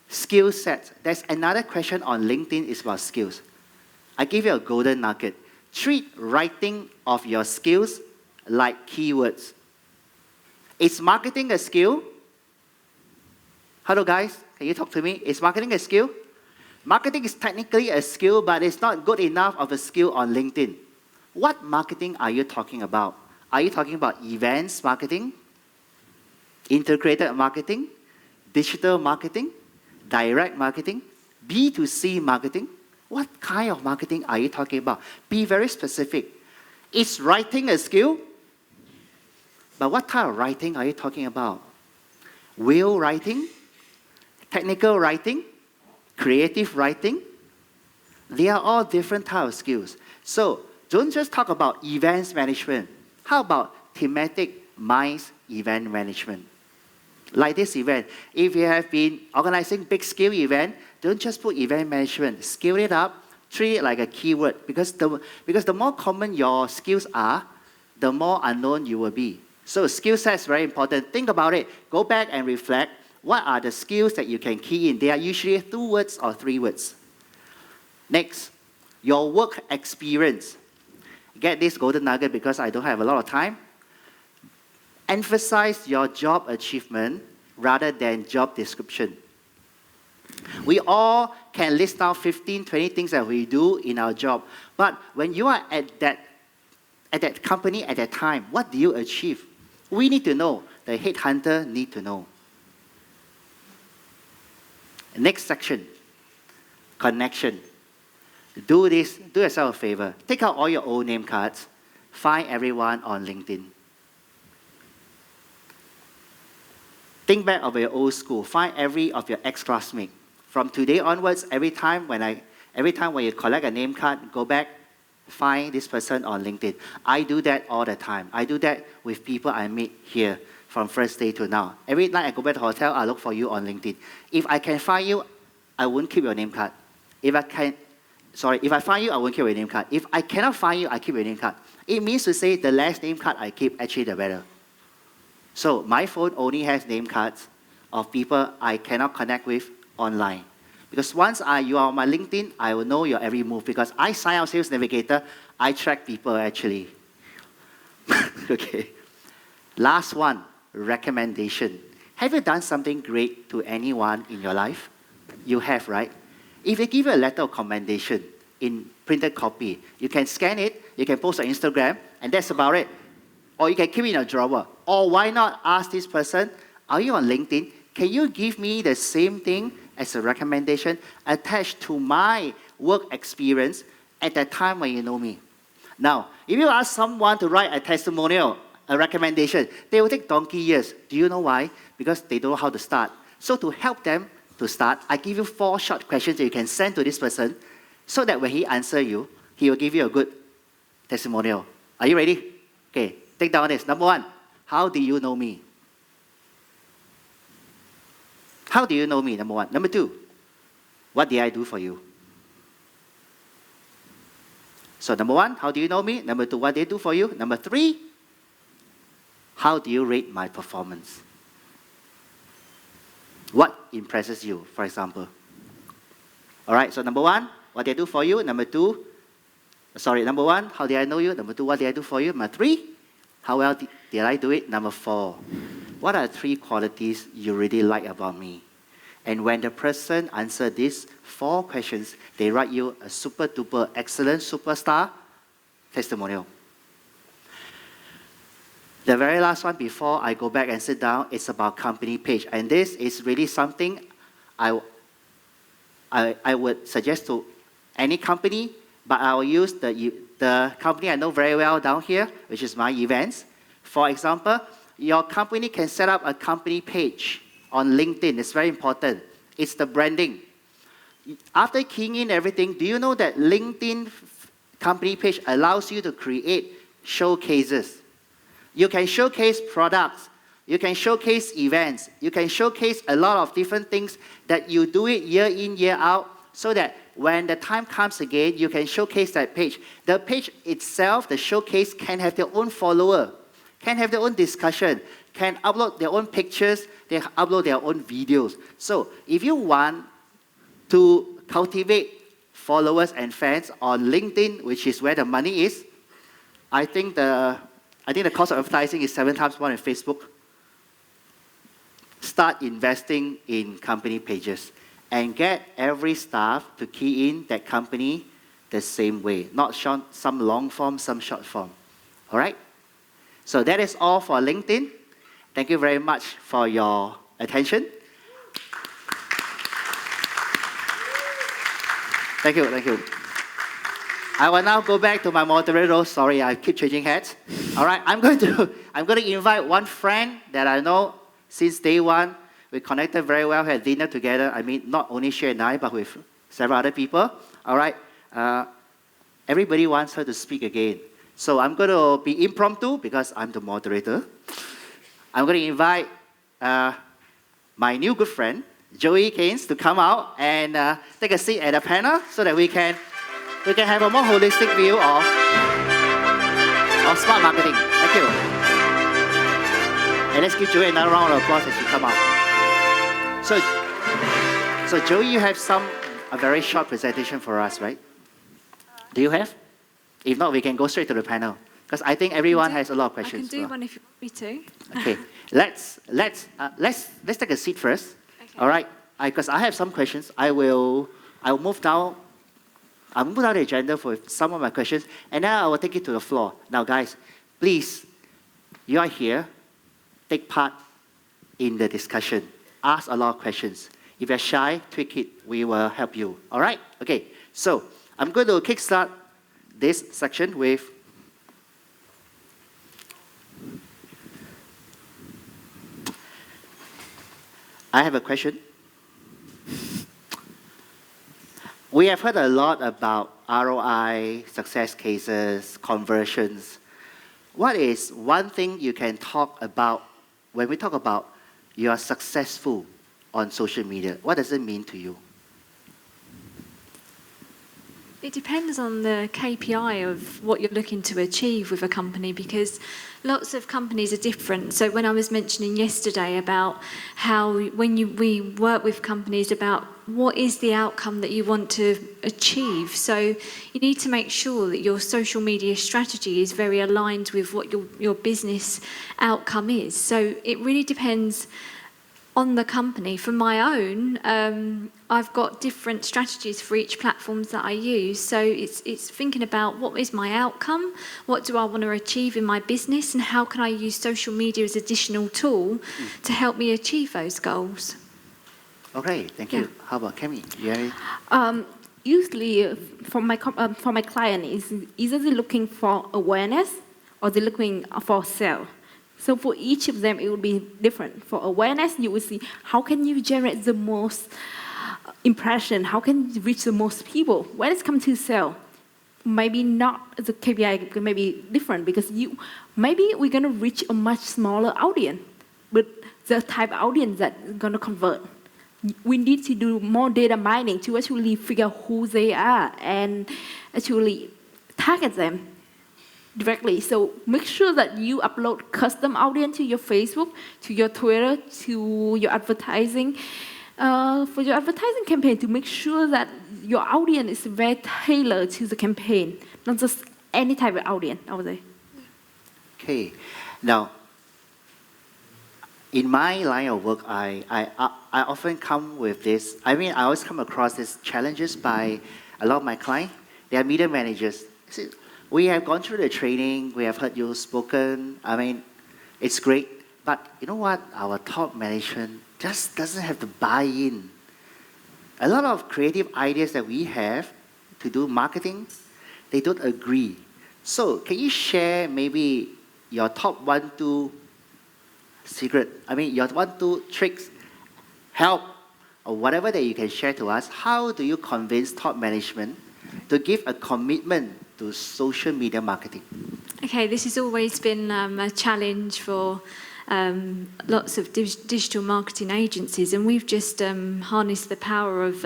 skill set. There's another question on LinkedIn is about skills. I give you a golden nugget. Treat writing of your skills like keywords. Is marketing a skill? Hello guys, can you talk to me? Is marketing a skill? Marketing is technically a skill, but it's not good enough of a skill on LinkedIn. What marketing are you talking about? Are you talking about events marketing? Integrated marketing? digital marketing, direct marketing, B2C marketing. What kind of marketing are you talking about? Be very specific. Is writing a skill? But what type of writing are you talking about? Will writing? Technical writing? Creative writing? They are all different types of skills. So don't just talk about events management. How about thematic minds event management? Like this event, if you have been organizing big scale event, don't just put event management. Scale it up, treat it like a keyword. Because the more common your skills are, the more unknown you will be. So skill set is very important. Think about it. Go back and reflect. What are the skills that you can key in? They are usually 2 words or 3 words. Next, your work experience. Get this golden nugget because I don't have a lot of time. Emphasize your job achievement rather than job description. We all can list down 15, 20 things that we do in our job. But when you are at that company at that time, what do you achieve? We need to know. The headhunter need to know. Next section, connection. Do this, do yourself a favor. Take out all your old name cards. Find everyone on LinkedIn. Think back of your old school. Find every of your ex-classmates. From today onwards, every time when you collect a name card, go back, find this person on LinkedIn. I do that all the time. I do that with people I meet here from first day to now. Every night I go back to the hotel, I look for you on LinkedIn. If I can find you, I won't keep your name card. If I find you, I won't keep your name card. If I cannot find you, I keep your name card. It means to say the less name card I keep, actually the better. So my phone only has name cards of people I cannot connect with online. Because once you are on my LinkedIn, I will know your every move. Because I sign up Sales Navigator, I track people actually. Okay. Last one, recommendation. Have you done something great to anyone in your life? You have, right? If they give you a letter of commendation in printed copy, you can scan it, you can post on Instagram, and that's about it. Or you can keep it in a drawer. Or why not ask this person, are you on LinkedIn? Can you give me the same thing as a recommendation attached to my work experience at that time when you know me? Now, if you ask someone to write a testimonial, a recommendation, they will take donkey years. Do you know why? Because they don't know how to start. So to help them to start, I give you 4 short questions that you can send to this person so that when he answers you, he will give you a good testimonial. Are you ready? Okay, take down this. Number 1, how do you know me? How do you know me? Number 1. Number 2, what did I do for you? So number 1, how do you know me? Number 2, what did I do for you? Number 3, how do you rate my performance? What impresses you, for example? All right, so number 1, what did I do for you? Number 1, how did I know you? Number 2, what did I do for you? Number 3, how well did I do it? Number 4, what are 3 qualities you really like about me? And when the person answers these 4 questions, they write you a super duper excellent superstar testimonial. The very last one before I go back and sit down is about company page. And this is really something I would suggest to any company, but I will use the company I know very well down here, which is my events. For example, your company can set up a company page on LinkedIn. It's very important. It's the branding. After keying in everything, do you know that LinkedIn company page allows you to create showcases? You can showcase products. You can showcase events. You can showcase a lot of different things that you do it year in, year out, so that when the time comes again, you can showcase that page. The page itself, the showcase, can have their own follower, can have their own discussion, can upload their own pictures, they upload their own videos. So if you want to cultivate followers and fans on LinkedIn, which is where the money is, I think the cost of advertising is 7 times more than Facebook. Start investing in company pages and get every staff to key in that company the same way, not some long form, some short form. All right? So that is all for LinkedIn. Thank you very much for your attention. Thank you, thank you. I will now go back to my moderator role. Sorry, I keep changing hats. All right, I'm going to invite one friend that I know since day one. We connected very well, had dinner together. I mean, not only she and I, but with several other people. All right, everybody wants her to speak again. So I'm going to be impromptu because I'm the moderator. I'm going to invite my new good friend, Joey Keynes, to come out and take a seat at the panel so that we can have a more holistic view of smart marketing. Thank you. And let's give Joey another round of applause as she come out. So Joey, you have a very short presentation for us, right? Do you have? If not, we can go straight to the panel because I think everyone has a lot of questions. I can do one if you want me to. Okay, let's take a seat first. Okay. All right, because I have some questions. I'll move down the agenda for some of my questions, and then I will take it to the floor. Now, guys, please, you are here. Take part in the discussion. Ask a lot of questions. If you're shy, tweak it. We will help you. All right? Okay. So I'm going to kickstart this section with I have a question. We have heard a lot about ROI, success cases, conversions. What is one thing you can talk about when we talk about you are successful on social media? What does it mean to you? It depends on the KPI of what you're looking to achieve with a company because lots of companies are different. So when I was mentioning yesterday about how we work with companies about what is the outcome that you want to achieve. So you need to make sure that your social media strategy is very aligned with what your business outcome is. So it really depends on the company. For my own, I've got different strategies for each platforms that I use. So it's thinking about what is my outcome, what do I want to achieve in my business, and how can I use social media as an additional tool to help me achieve those goals. Okay, thank you. How about Kemi? Usually, for my client, is either they're looking for awareness or they're looking for sale. So for each of them, it will be different. For awareness, you will see how can you generate the most impression, how can you reach the most people. When it comes to sale, maybe not the KPI may be different because maybe we're going to reach a much smaller audience, but the type of audience that's going to convert. We need to do more data mining to actually figure out who they are and actually target them directly. So make sure that you upload custom audience to your Facebook, to your Twitter, to your advertising. For your advertising campaign, to make sure that your audience is very tailored to the campaign, not just any type of audience, I would say. Okay. Now, in my line of work, I often come with this. I mean, I always come across these challenges by a lot of my clients. They are media managers. We have gone through the training. We have heard you spoken. I mean, it's great. But you know what? Our top management just doesn't have the buy-in. A lot of creative ideas that we have to do marketing, they don't agree. So can you share maybe your top 1, 2 secret? I mean, your 1, 2 tricks, help, or whatever that you can share to us. How do you convince top management to give a commitment to social media marketing? Okay, this has always been a challenge for lots of digital marketing agencies, and we've just harnessed the power of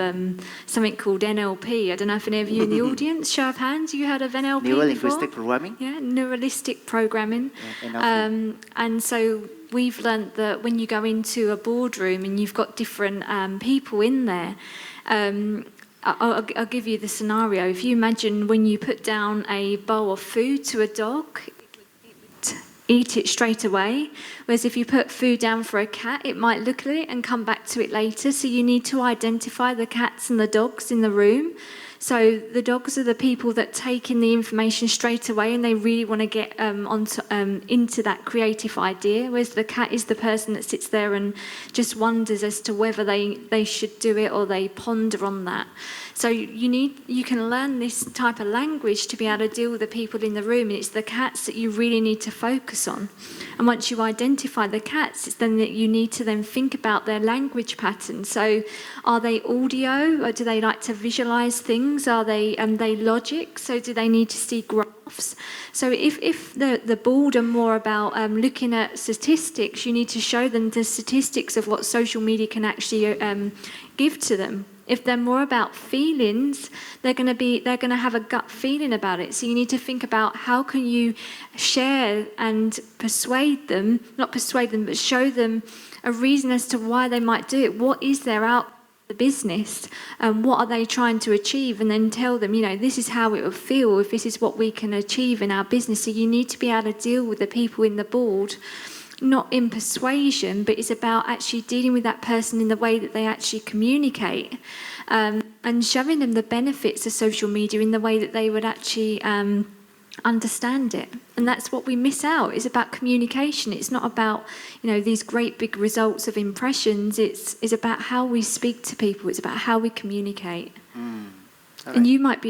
something called NLP. I don't know if any of you in the audience, show of hands, you heard of NLP Neuro-linguistic programming? Yeah, neuralistic programming. Yeah, and so we've learnt that when you go into a boardroom and you've got different people in there, I'll give you the scenario. If you imagine when you put down a bowl of food to a dog, eat it straight away. Whereas if you put food down for a cat, it might look at it and come back to it later. So you need to identify the cats and the dogs in the room So the dogs are the people that take in the information straight away and they really want to get into that creative idea, whereas the cat is the person that sits there and just wonders as to whether they should do it or they ponder on that. So you can learn this type of language to be able to deal with the people in the room, and it's the cats that you really need to focus on. And once you identify the cats, it's then that you need to then think about their language patterns. So are they audio, or do they like to visualize things? Are they logic? So do they need to see graphs? So if the board are more about looking at statistics, you need to show them the statistics of what social media can actually give to them. If they're more about feelings, they're going to have a gut feeling about it. So you need to think about how can you share and persuade them, not persuade them, but show them a reason as to why they might do it. What is their out the business? What are they trying to achieve? And then tell them, this is how it will feel if this is what we can achieve in our business. So you need to be able to deal with the people in the board, not in persuasion, but it's about actually dealing with that person in the way that they actually communicate, and showing them the benefits of social media in the way that they would actually understand it. And that's what we miss out. It's about communication. It's not about these great big results of impressions. It's about how we speak to people. It's about how we communicate. Right. And you might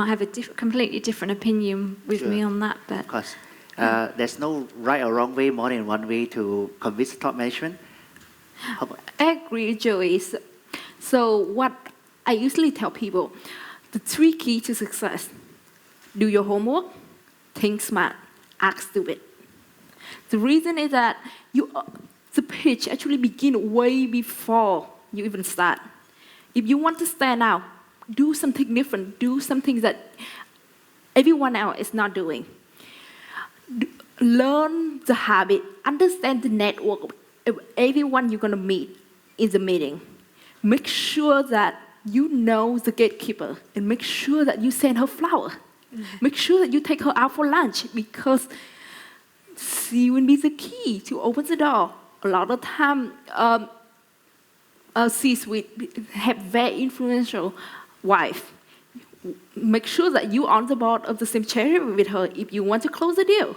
have a completely different opinion with me on that, but of course. There's no right or wrong way, more than one way to convince top management. I agree, Joey. So what I usually tell people, the 3 keys to success: do your homework, think smart, act stupid. The reason is that the pitch actually begins way before you even start. If you want to stand out, do something different, do something that everyone else is not doing. Learn the habit, understand the network of everyone you're going to meet in the meeting. Make sure that you know the gatekeeper, and make sure that you send her flower. Make sure that you take her out for lunch, because she will be the key to open the door. A lot of time, C-suite have very influential wife. Make sure that you are on the board of the same chair with her if you want to close the deal.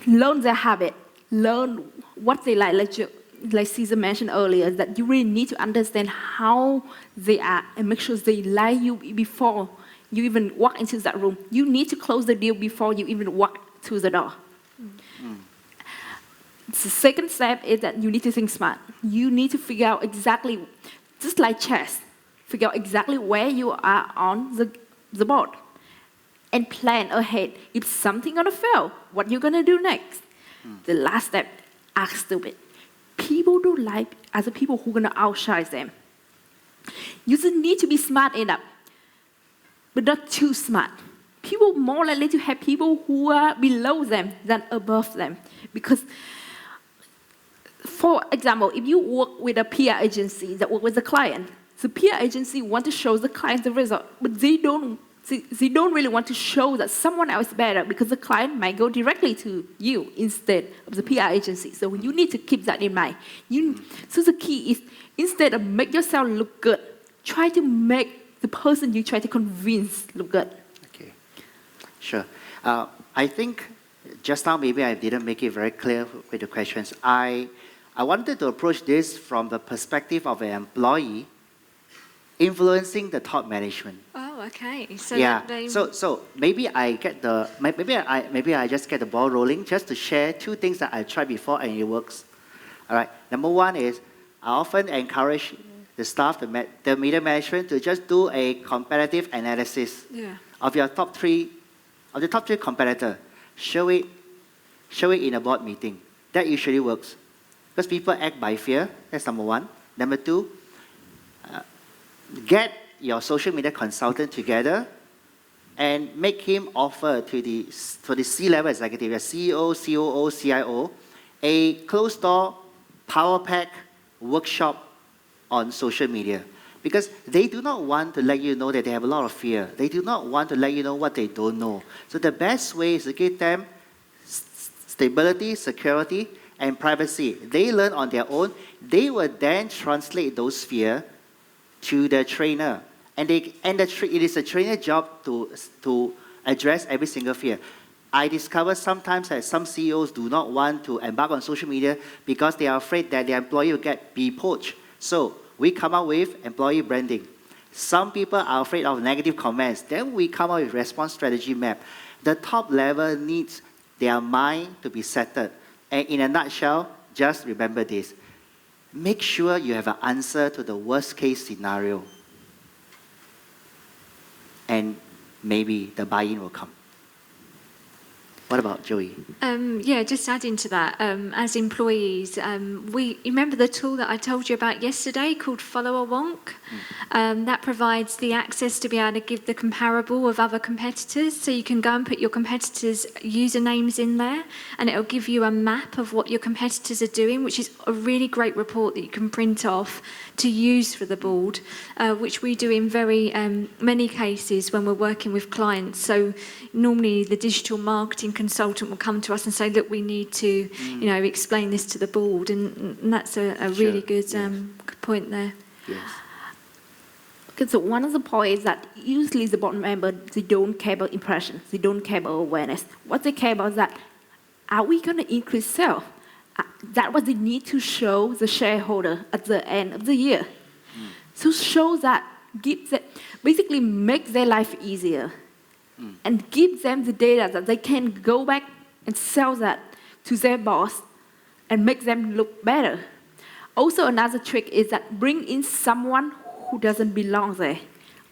Learn their habit, learn what they like Caesar mentioned earlier, that you really need to understand how they are and make sure they like you before you even walk into that room. You need to close the deal before you even walk through the door. The second step is that you need to think smart. You need to figure out exactly, just like chess, figure out exactly where you are on the board and plan ahead. If something gonna fail, what you gonna do next? The last step, act stupid. People don't like other people who are gonna outshine them. You just need to be smart enough, but not too smart. People more likely to have people who are below them than above them. Because, for example, if you work with a PR agency that work with the client, the PR agency want to show the client the result, but they don't really want to show that someone else is better, because the client might go directly to you instead of the PR agency. So you need to keep that in mind. So the key is, instead of make yourself look good, try to make the person you try to convince look good. Okay, sure. I think just now maybe I didn't make it very clear with the questions. I wanted to approach this from the perspective of an employee influencing the top management. Oh, okay. So yeah. So maybe I just get the ball rolling just to share 2 things that I tried before and it works. All right. Number 1 is I often encourage the staff, the middle management, to just do a competitive analysis of your top 3 competitor. Show it in a board meeting. That usually works, because people act by fear. That's number 1. Number 2. Get your social media consultant together and make him offer to the C-level executive, your CEO, COO, CIO, a closed-door power pack workshop on social media. Because they do not want to let you know that they have a lot of fear. They do not want to let you know what they don't know. So the best way is to give them stability, security, and privacy. They learn on their own. They will then translate those fears to the trainer. And it is a trainer job to address every single fear. I discover sometimes that some CEOs do not want to embark on social media because they are afraid that their employee will be poached. So we come up with employee branding. Some people are afraid of negative comments. Then we come up with response strategy map. The top level needs their mind to be settled. And in a nutshell, just remember this. Make sure you have an answer to the worst case scenario. And maybe the buy-in will come. What about Joey? Yeah, just adding to that, as employees, you remember the tool that I told you about yesterday called Follow a Wonk? That provides the access to be able to give the comparable of other competitors. So you can go and put your competitors' usernames in there, and it'll give you a map of what your competitors are doing, which is a really great report that you can print off to use for the board, which we do in very many cases when we're working with clients. So normally the digital marketing consultant will come to us and say, look, we need to, explain this to the board, and that's a really good point there. Yes. Okay, so one of the points is that usually the board members, they don't care about impressions, they don't care about awareness. What they care about is that, are we going to increase sales? That's what they need to show the shareholder at the end of the year. So show that, basically make their life easier. And give them the data that they can go back and sell that to their boss and make them look better. Also, another trick is that bring in someone who doesn't belong there.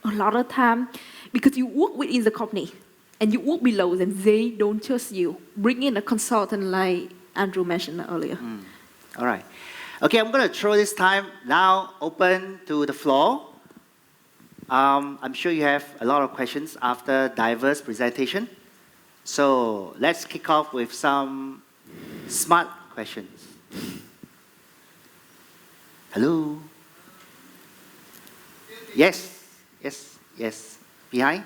A lot of time, because you work within the company and you work below them, they don't trust you. Bring in a consultant like Andrew mentioned earlier. All right. Okay, I'm going to throw this time now open to the floor. I'm sure you have a lot of questions after diverse presentation. So let's kick off with some smart questions. Hello? Yes, yes, yes. Behind?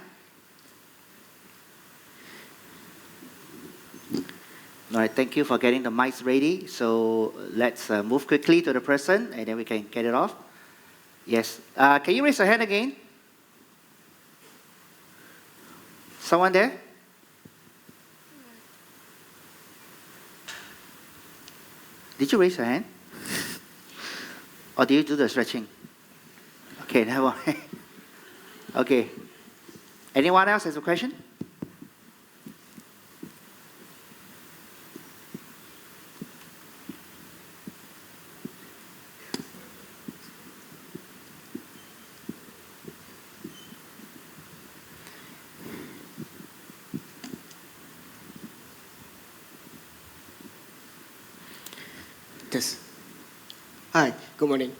All right, thank you for getting the mics ready. So let's move quickly to the person, and then we can get it off. Yes. Can you raise your hand again? Someone there? Did you raise your hand? Or did you do the stretching? Okay, never mind. Okay. Anyone else has a question? Yes. Hi, good morning.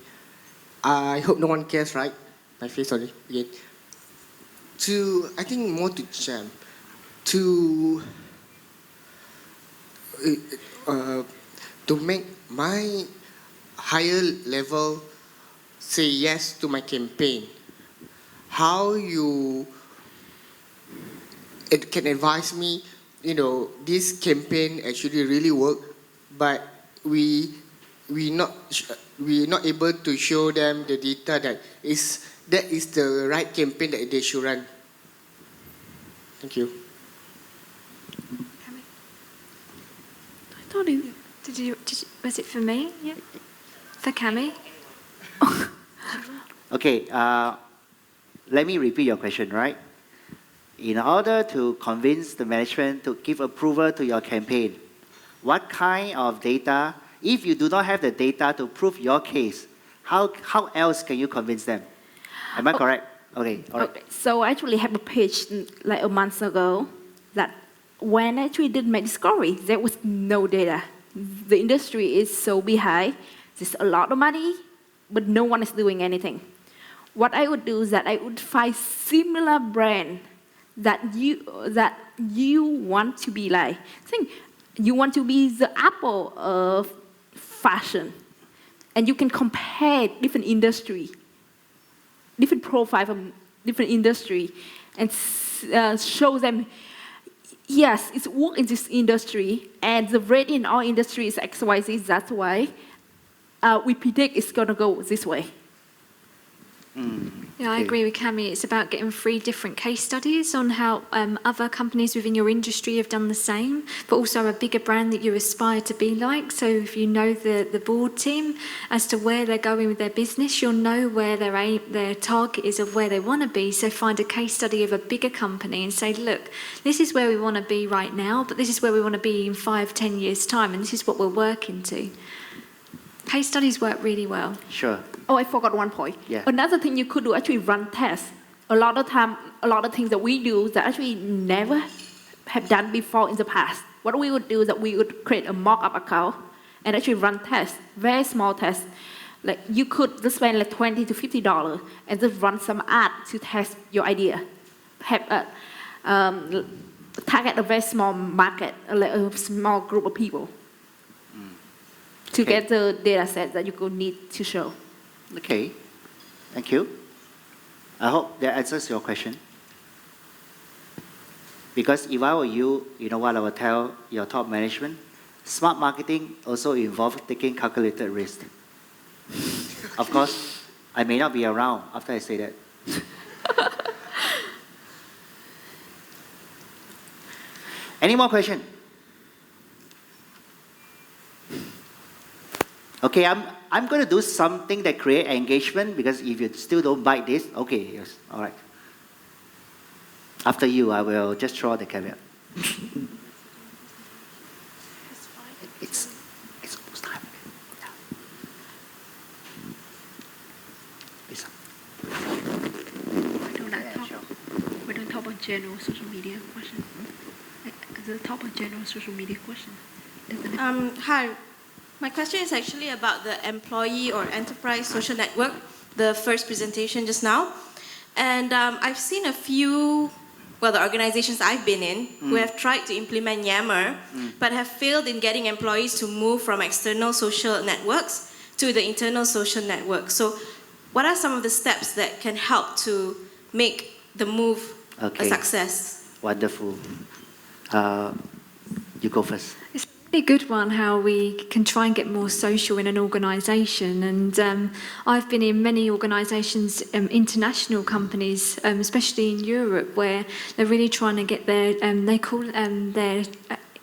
I hope no one cares, right? My face only, again. I think more to Jam, to make my higher level say yes to my campaign. How you can advise me, this campaign actually really worked, but we're not able to show them the data that is the right campaign that they should run. Thank you. I thought it... Was it for me? Yeah. For Cami? Okay, let me repeat your question, right? In order to convince the management to give approval to your campaign, what kind of data, if you do not have the data to prove your case, how else can you convince them? Am I correct? Okay, all right. Okay. So I actually have a page like a month ago that when I actually did my discovery, there was no data. The industry is so behind. There's a lot of money, but no one is doing anything. What I would do is that I would find similar brand that you want to be like. Think you want to be the Apple of fashion, and you can compare different industry, different profile from different industry, and show them, yes, it's work in this industry, and the rate in our industry is XYZ, that's why we predict it's going to go this way. Yeah, I agree with Cami. It's about getting 3 different case studies on how other companies within your industry have done the same, but also a bigger brand that you aspire to be like. So if you know the board team as to where they're going with their business, you'll know where their target is of where they want to be. So find a case study of a bigger company and say, look, this is where we want to be right now, but this is where we want to be in 5-10 years' time, and this is what we're working to. Case studies work really well. Sure. Oh, I forgot one point. Yeah. Another thing you could do actually run tests. A lot of things that we do that actually never have done before in the past. What we would do is that we would create a mock-up account and actually run tests, very small tests. Like you could just spend like $20 to $50 and just run some ad to test your idea. Have target a very small market, like a small group of people, to get the data set that you could need to show. Okay, thank you. I hope that answers your question. Because if I were you, you know what I would tell your top management? Smart marketing also involves taking calculated risk. Of course, I may not be around after I say that. Any more questions? Okay, I'm going to do something that create engagement, because if you still don't bite this, okay, yes, all right. After you, I will just throw out the caveat. It's almost time. Lisa. We don't talk about general social media question. The top of general social media question. Hi. My question is actually about the employee or enterprise social network, the first presentation just now. And I've seen a few, the organizations I've been in who have tried to implement Yammer, but have failed in getting employees to move from external social networks to the internal social network. So what are some of the steps that can help to make the move a success? Wonderful. You go first. It's a really good one, how we can try and get more social in an organisation. And I've been in many organisations, international companies, especially in Europe, where they're really trying to get their, they call their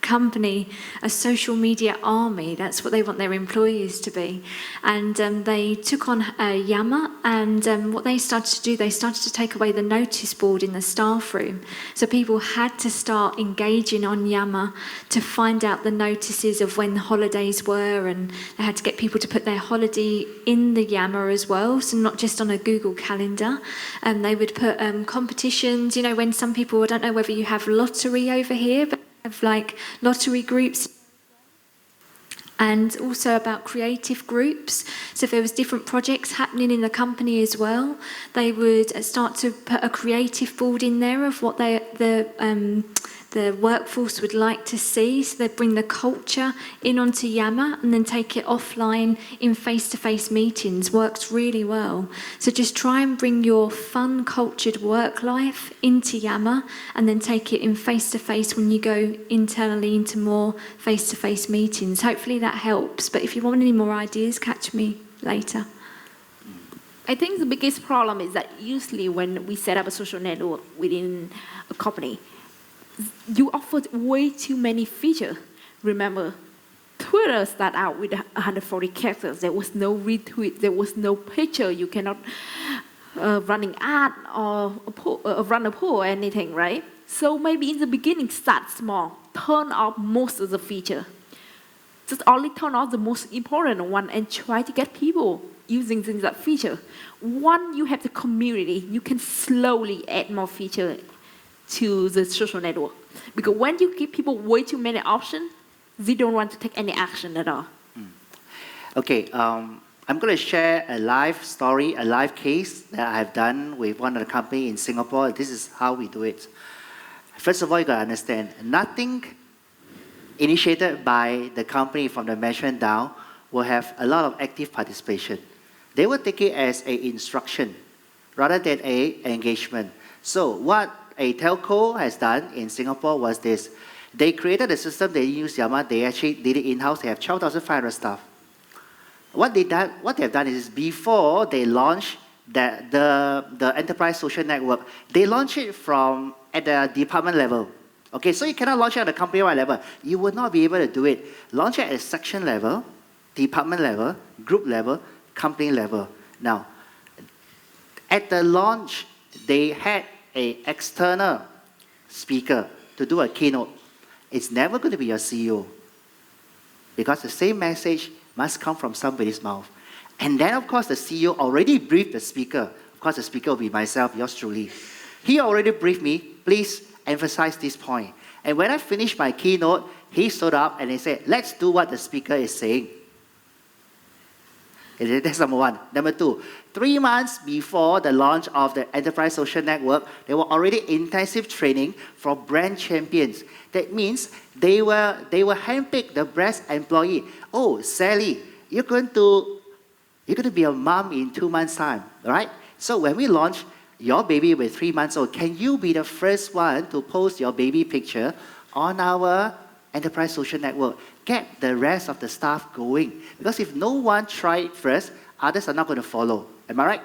company a social media army. That's what they want their employees to be. And they took on Yammer, and what they started to do, they started to take away the notice board in the staff room. So people had to start engaging on Yammer to find out the notices of when the holidays were, and they had to get people to put their holiday in the Yammer as well, so not just on a Google Calendar. And they would put competitions, you know, when some people, I don't know whether you have lottery over here, but have like lottery groups, and also about creative groups. So if there was different projects happening in the company as well, they would start to put a creative board in there of what the workforce would like to see. So they'd bring the culture in onto Yammer and then take it offline in face-to-face meetings. Works really well. So just try and bring your fun, cultured work life into Yammer, and then take it in face-to-face when you go internally into more face-to-face meetings. Hopefully that helps. But if you want any more ideas, catch me later. I think the biggest problem is that usually when we set up a social network within a company, you offered way too many features. Remember, Twitter started out with 140 characters. There was no retweet. There was no picture. You cannot run an ad or run a poll or anything, right? So maybe in the beginning, start small. Turn off most of the feature. Just only turn off the most important one and try to get people using that feature. Once you have the community, you can slowly add more feature to the social network. Because when you give people way too many options, they don't want to take any action at all. Okay, I'm going to share a live story, a live case that I have done with one of the company in Singapore. This is how we do it. First of all, you got to understand, nothing initiated by the company from the management down will have a lot of active participation. They will take it as an instruction rather than an engagement. So what a telco has done in Singapore was this. They created a system, they use Yammer, they actually did it in-house, they have 12,500 staff. What they have done is before they launch the enterprise social network, they launch it from at the department level. Okay, so you cannot launch it at the company-wide level. You will not be able to do it. Launch it at a section level, department level, group level, company level. Now, at the launch, they had an external speaker to do a keynote. It's never going to be your CEO, because the same message must come from somebody's mouth. And then, of course, the CEO already briefed the speaker. Of course, the speaker will be myself, yours truly. He already briefed me, please emphasize this point. And when I finished my keynote, he stood up and he said, let's do what the speaker is saying. That's number one. Number two, 3 months before the launch of the Enterprise Social Network, there were already intensive training for brand champions. That means they were handpicked the best employee. Oh, Sally, you're going to be a mom in 2 months' time, right? So when we launch, your baby will be 3 months old. Can you be the first one to post your baby picture on our Enterprise Social Network? Get the rest of the staff going. Because if no one tries it first, others are not going to follow. Am I right?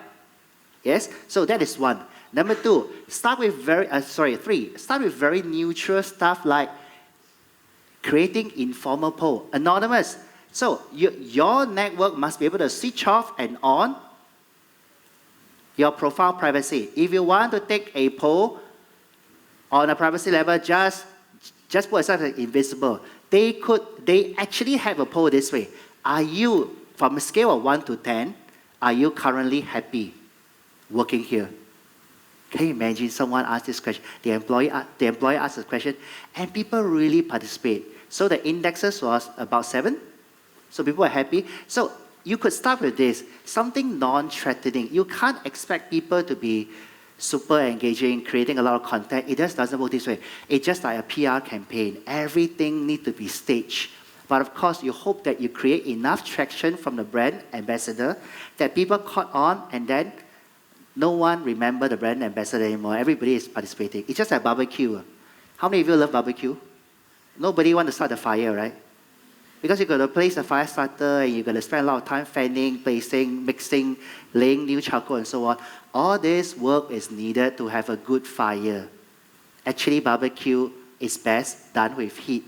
Yes? So that is one. Number two, start with three. Start with very neutral stuff like creating informal poll, anonymous. So your network must be able to switch off and on your profile privacy. If you want to take a poll on a privacy level, just put aside as invisible. They actually have a poll this way. Are you, from a scale of 1 to 10, are you currently happy working here? Can you imagine someone ask this question? The employee asks this question, and people really participate. So the indexes was about 7. So people are happy. So you could start with this, something non-threatening. You can't expect people to be super engaging, creating a lot of content. It just doesn't work this way. It's just like a PR campaign. Everything needs to be staged. But of course, you hope that you create enough traction from the brand ambassador that people caught on, and then no one remember the brand ambassador anymore. Everybody is participating. It's just like barbecue. How many of you love barbecue? Nobody wants to start the fire, right? Because you've got to place a fire starter, and you've got to spend a lot of time fanning, placing, mixing, laying new charcoal, and so on. All this work is needed to have a good fire. Actually, barbecue is best done with heat.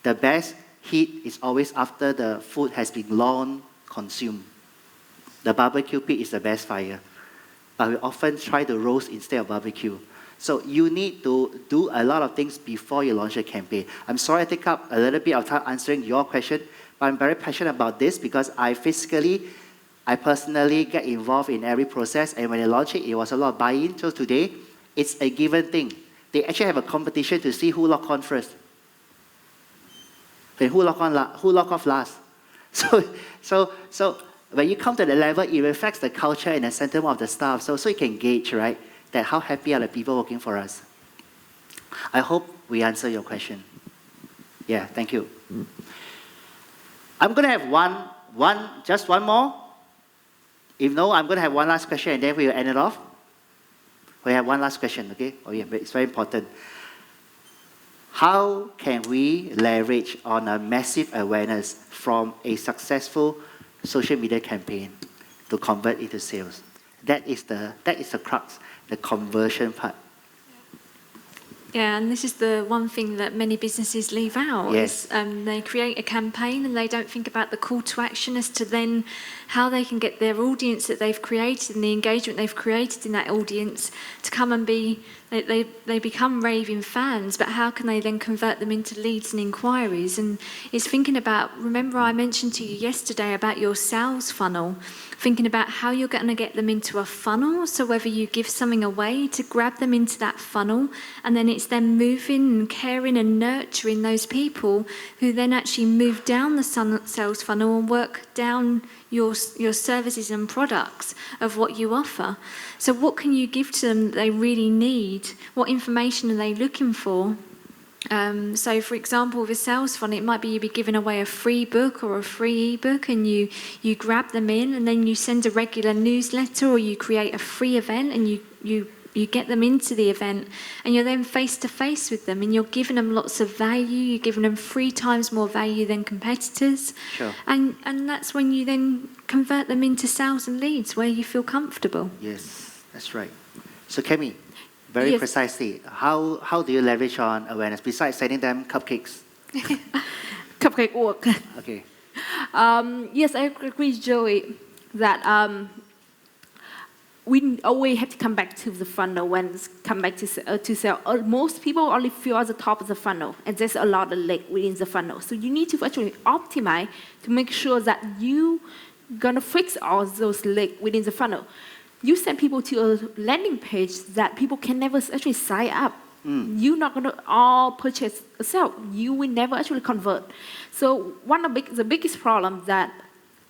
The best heat is always after the food has been long consumed. The barbecue pit is the best fire. But we often try to roast instead of barbecue. So you need to do a lot of things before you launch a campaign. I'm sorry I take up a little bit of time answering your question, but I'm very passionate about this because I personally get involved in every process, and when I launch it, it was a lot of buy-in. So today, it's a given thing. They actually have a competition to see who log on first. And who log off last. So when you come to the level, it reflects the culture and the sentiment of the staff. So you can gauge, right, that how happy are the people working for us. I hope we answer your question. Yeah, thank you. I'm going to have just one more. If no, I'm going to have one last question, and then we will end it off. We have one last question, okay? Oh yeah, it's very important. How can we leverage on a massive awareness from a successful social media campaign to convert into sales? That is the crux, the conversion part. Yeah, and this is the one thing that many businesses leave out. Yes. They create a campaign and they don't think about the call to action as to then how they can get their audience that they've created and the engagement they've created in that audience to come and be, they become raving fans, but how can they then convert them into leads and inquiries? And it's thinking about, remember I mentioned to you yesterday about your sales funnel, thinking about how you're going to get them into a funnel, so whether you give something away to grab them into that funnel, and then it's them moving and caring and nurturing those people who then actually move down the sales funnel and work down your services and products of what you offer. So what can you give to them that they really need? What information are they looking for? So for example, with a sales funnel, it might be you'd be giving away a free book or a free ebook, and you grab them in, and then you send a regular newsletter, or you create a free event, and you you get them into the event, and you're then face to face with them, and you're giving them lots of value. You're giving them 3 times more value than competitors. Sure. And that's when you then convert them into sales and leads where you feel comfortable. Yes, that's right. So Kemi, very Yes. precisely, how do you leverage on awareness besides sending them cupcakes? Cupcake work. Okay. Yes, I agree, Joey, that we always have to come back to the funnel when it's come back to sell. Most people only feel at the top of the funnel, and there's a lot of leg within the funnel. So you need to actually optimize to make sure that you gonna fix all those legs within the funnel. You send people to a landing page that people can never actually sign up. You're not gonna all purchase a sale. You will never actually convert. So one of the biggest problem that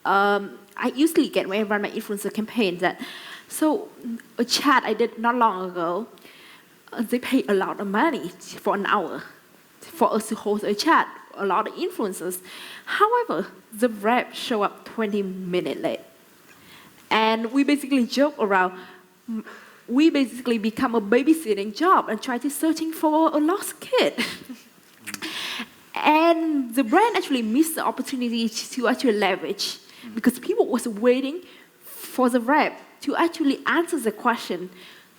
I usually get when I run my influencer campaign that, so a chat I did not long ago, they pay a lot of money for an hour for us to host a chat, a lot of influencers. However, the rep show up 20 minutes late. And we basically joke around, we basically become a babysitting job and try to searching for a lost kid. And the brand actually missed the opportunity to actually leverage because people was waiting for the rep to actually answer the question,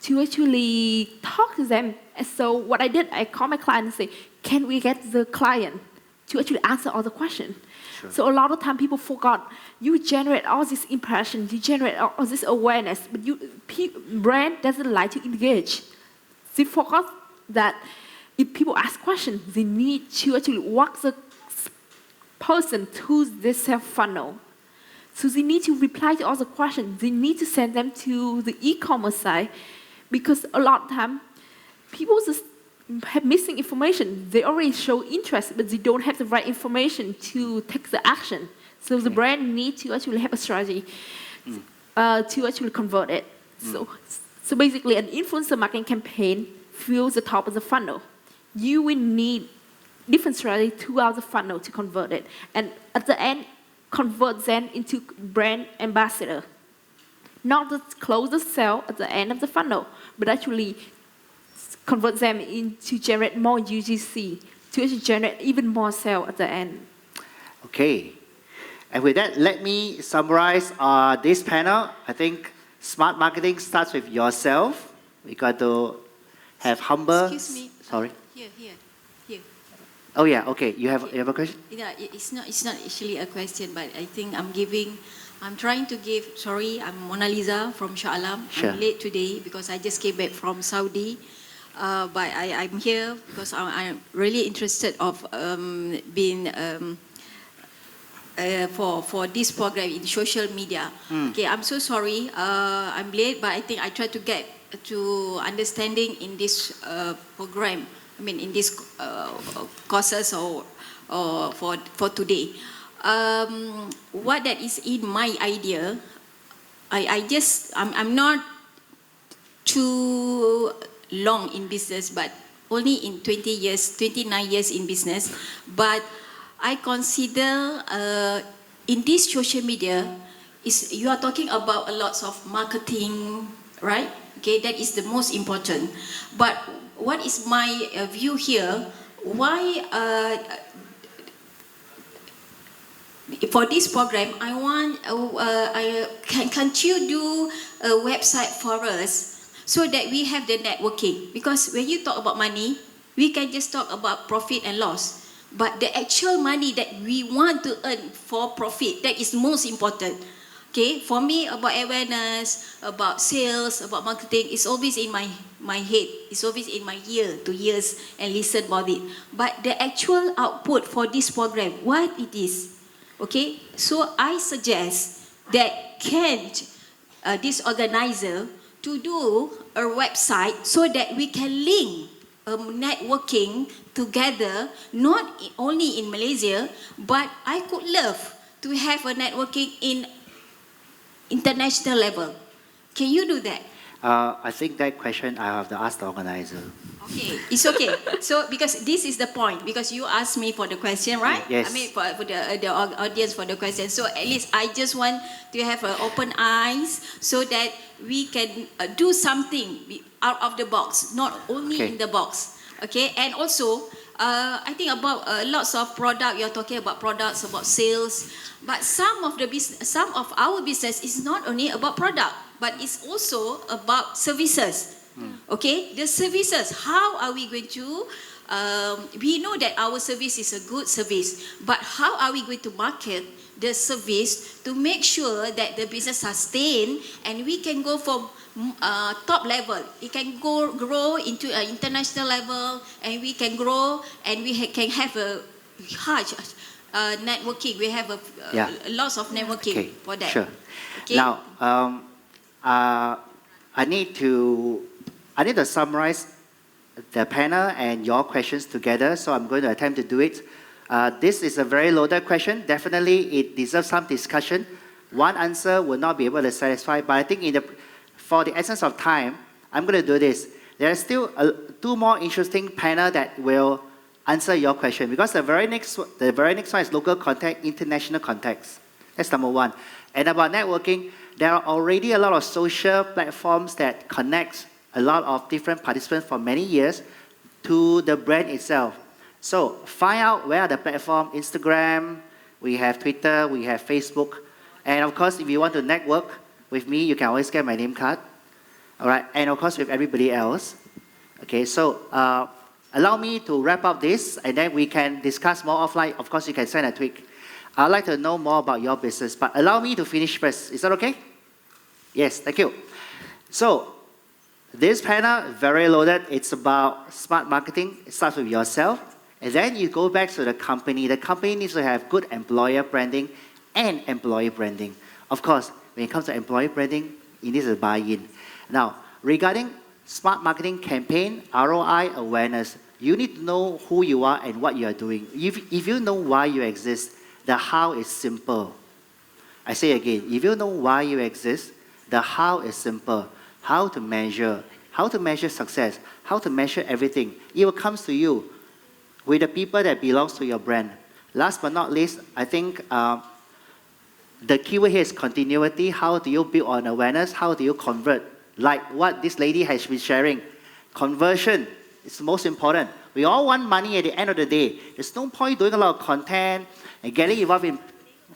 to actually talk to them. And so what I did, I called my client and say, can we get the client to actually answer all the questions? Sure. So a lot of time people forgot, you generate all this impression, you generate all this awareness, but brand doesn't like to engage. They forgot that if people ask questions, they need to actually walk the person to the sales funnel. So they need to reply to all the questions. They need to send them to the e-commerce site because a lot of time people just have missing information. They already show interest, but they don't have the right information to take the action. So the brand needs to actually have a strategy to actually convert it. So basically, an influencer marketing campaign fills the top of the funnel. You will need different strategy throughout the funnel to convert it. And at the end, convert them into brand ambassador. Not just close the sale at the end of the funnel, but actually convert them into generate more UGC, to actually generate even more sale at the end. Okay. And with that, let me summarize this panel. I think smart marketing starts with yourself. We got to have humble. Excuse me. Sorry. Here. Oh yeah. Okay. You have a question? Yeah, it's not actually a question, but I think I'm trying to give. Sorry, I'm Mona Lisa from Shah Alam. Sure. I'm late today because I just came back from Saudi. But I'm here because I'm really interested of being for this program in social media. Okay, I'm so sorry. I'm late, but I think I try to get to understanding in this program. I mean, in these courses or for today. What that is in my idea, I'm not too long in business, but only in 29 years in business. But I consider in this social media, you are talking about a lot of marketing, right? Okay, that is the most important. But what is my view here? Why for this program, I want can't you do a website for us so that we have the networking? Because when you talk about money, we can just talk about profit and loss. But the actual money that we want to earn for profit, that is most important. Okay, for me, about awareness, about sales, about marketing, it's always in my head. It's always in my ear to ears and listen about it. But the actual output for this program, what it is, okay? So I suggest that this organizer to do a website so that we can link networking together, not only in Malaysia, but I could love to have a networking in international level. Can you do that? I think that question I have to ask the organizer. Okay, it's okay. So because this is the point, because you asked me for the question, right? Yes. I mean for the audience for the question. So at least I just want to have open eyes so that we can do something out of the box, not only in the box. Okay, and also I think about lots of product. You're talking about products, about sales, but some of our business is not only about product, but it's also about services. Okay, the services. How are we going to? We know that our service is a good service, but how are we going to market the service to make sure that the business sustain and we can go from top level? It can grow into an international level, and we can grow, and we can have a huge networking. We have lots of networking for that. Sure. Okay? Now, I need to summarize the panel and your questions together, so I'm going to attempt to do it. This is a very loaded question. Definitely, it deserves some discussion. One answer will not be able to satisfy, but I think for the essence of time, I'm going to do this. There are still two more interesting panels that will answer your question, because the very next one is local context, international context. That's number one. And about networking, there are already a lot of social platforms that connect a lot of different participants for many years to the brand itself. So find out where are the platform. Instagram, we have Twitter, we have Facebook. And of course, if you want to network with me, you can always get my name card. All right, and of course with everybody else. Okay, so allow me to wrap up this, and then we can discuss more offline. Of course, you can send a tweet. I'd like to know more about your business, but allow me to finish first. Is that okay? Yes, thank you. So this panel, very loaded. It's about smart marketing. It starts with yourself, and then you go back to the company. The company needs to have good employer branding and employee branding. Of course, when it comes to employee branding, it needs to buy in. Now, regarding smart marketing campaign, ROI awareness, you need to know who you are and what you are doing. If you know why you exist, the how is simple. I say again, if you know why you exist, the how is simple. How to measure success, how to measure everything. It will come to you with the people that belongs to your brand. Last but not least, I think the keyword here is continuity. How do you build on awareness? How do you convert? Like what this lady has been sharing. Conversion is the most important. We all want money at the end of the day. There's no point doing a lot of content and getting involved in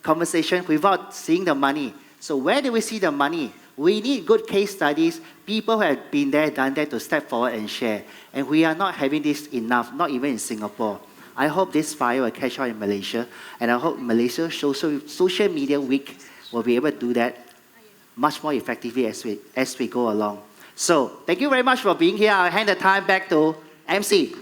conversation without seeing the money. So where do we see the money? We need good case studies, people who have been there, done that, to step forward and share. And we are not having this enough, not even in Singapore. I hope this fire will catch on in Malaysia, and I hope Malaysia Social Media Week will be able to do that much more effectively as we go along. So, thank you very much for being here. I'll hand the time back to MC.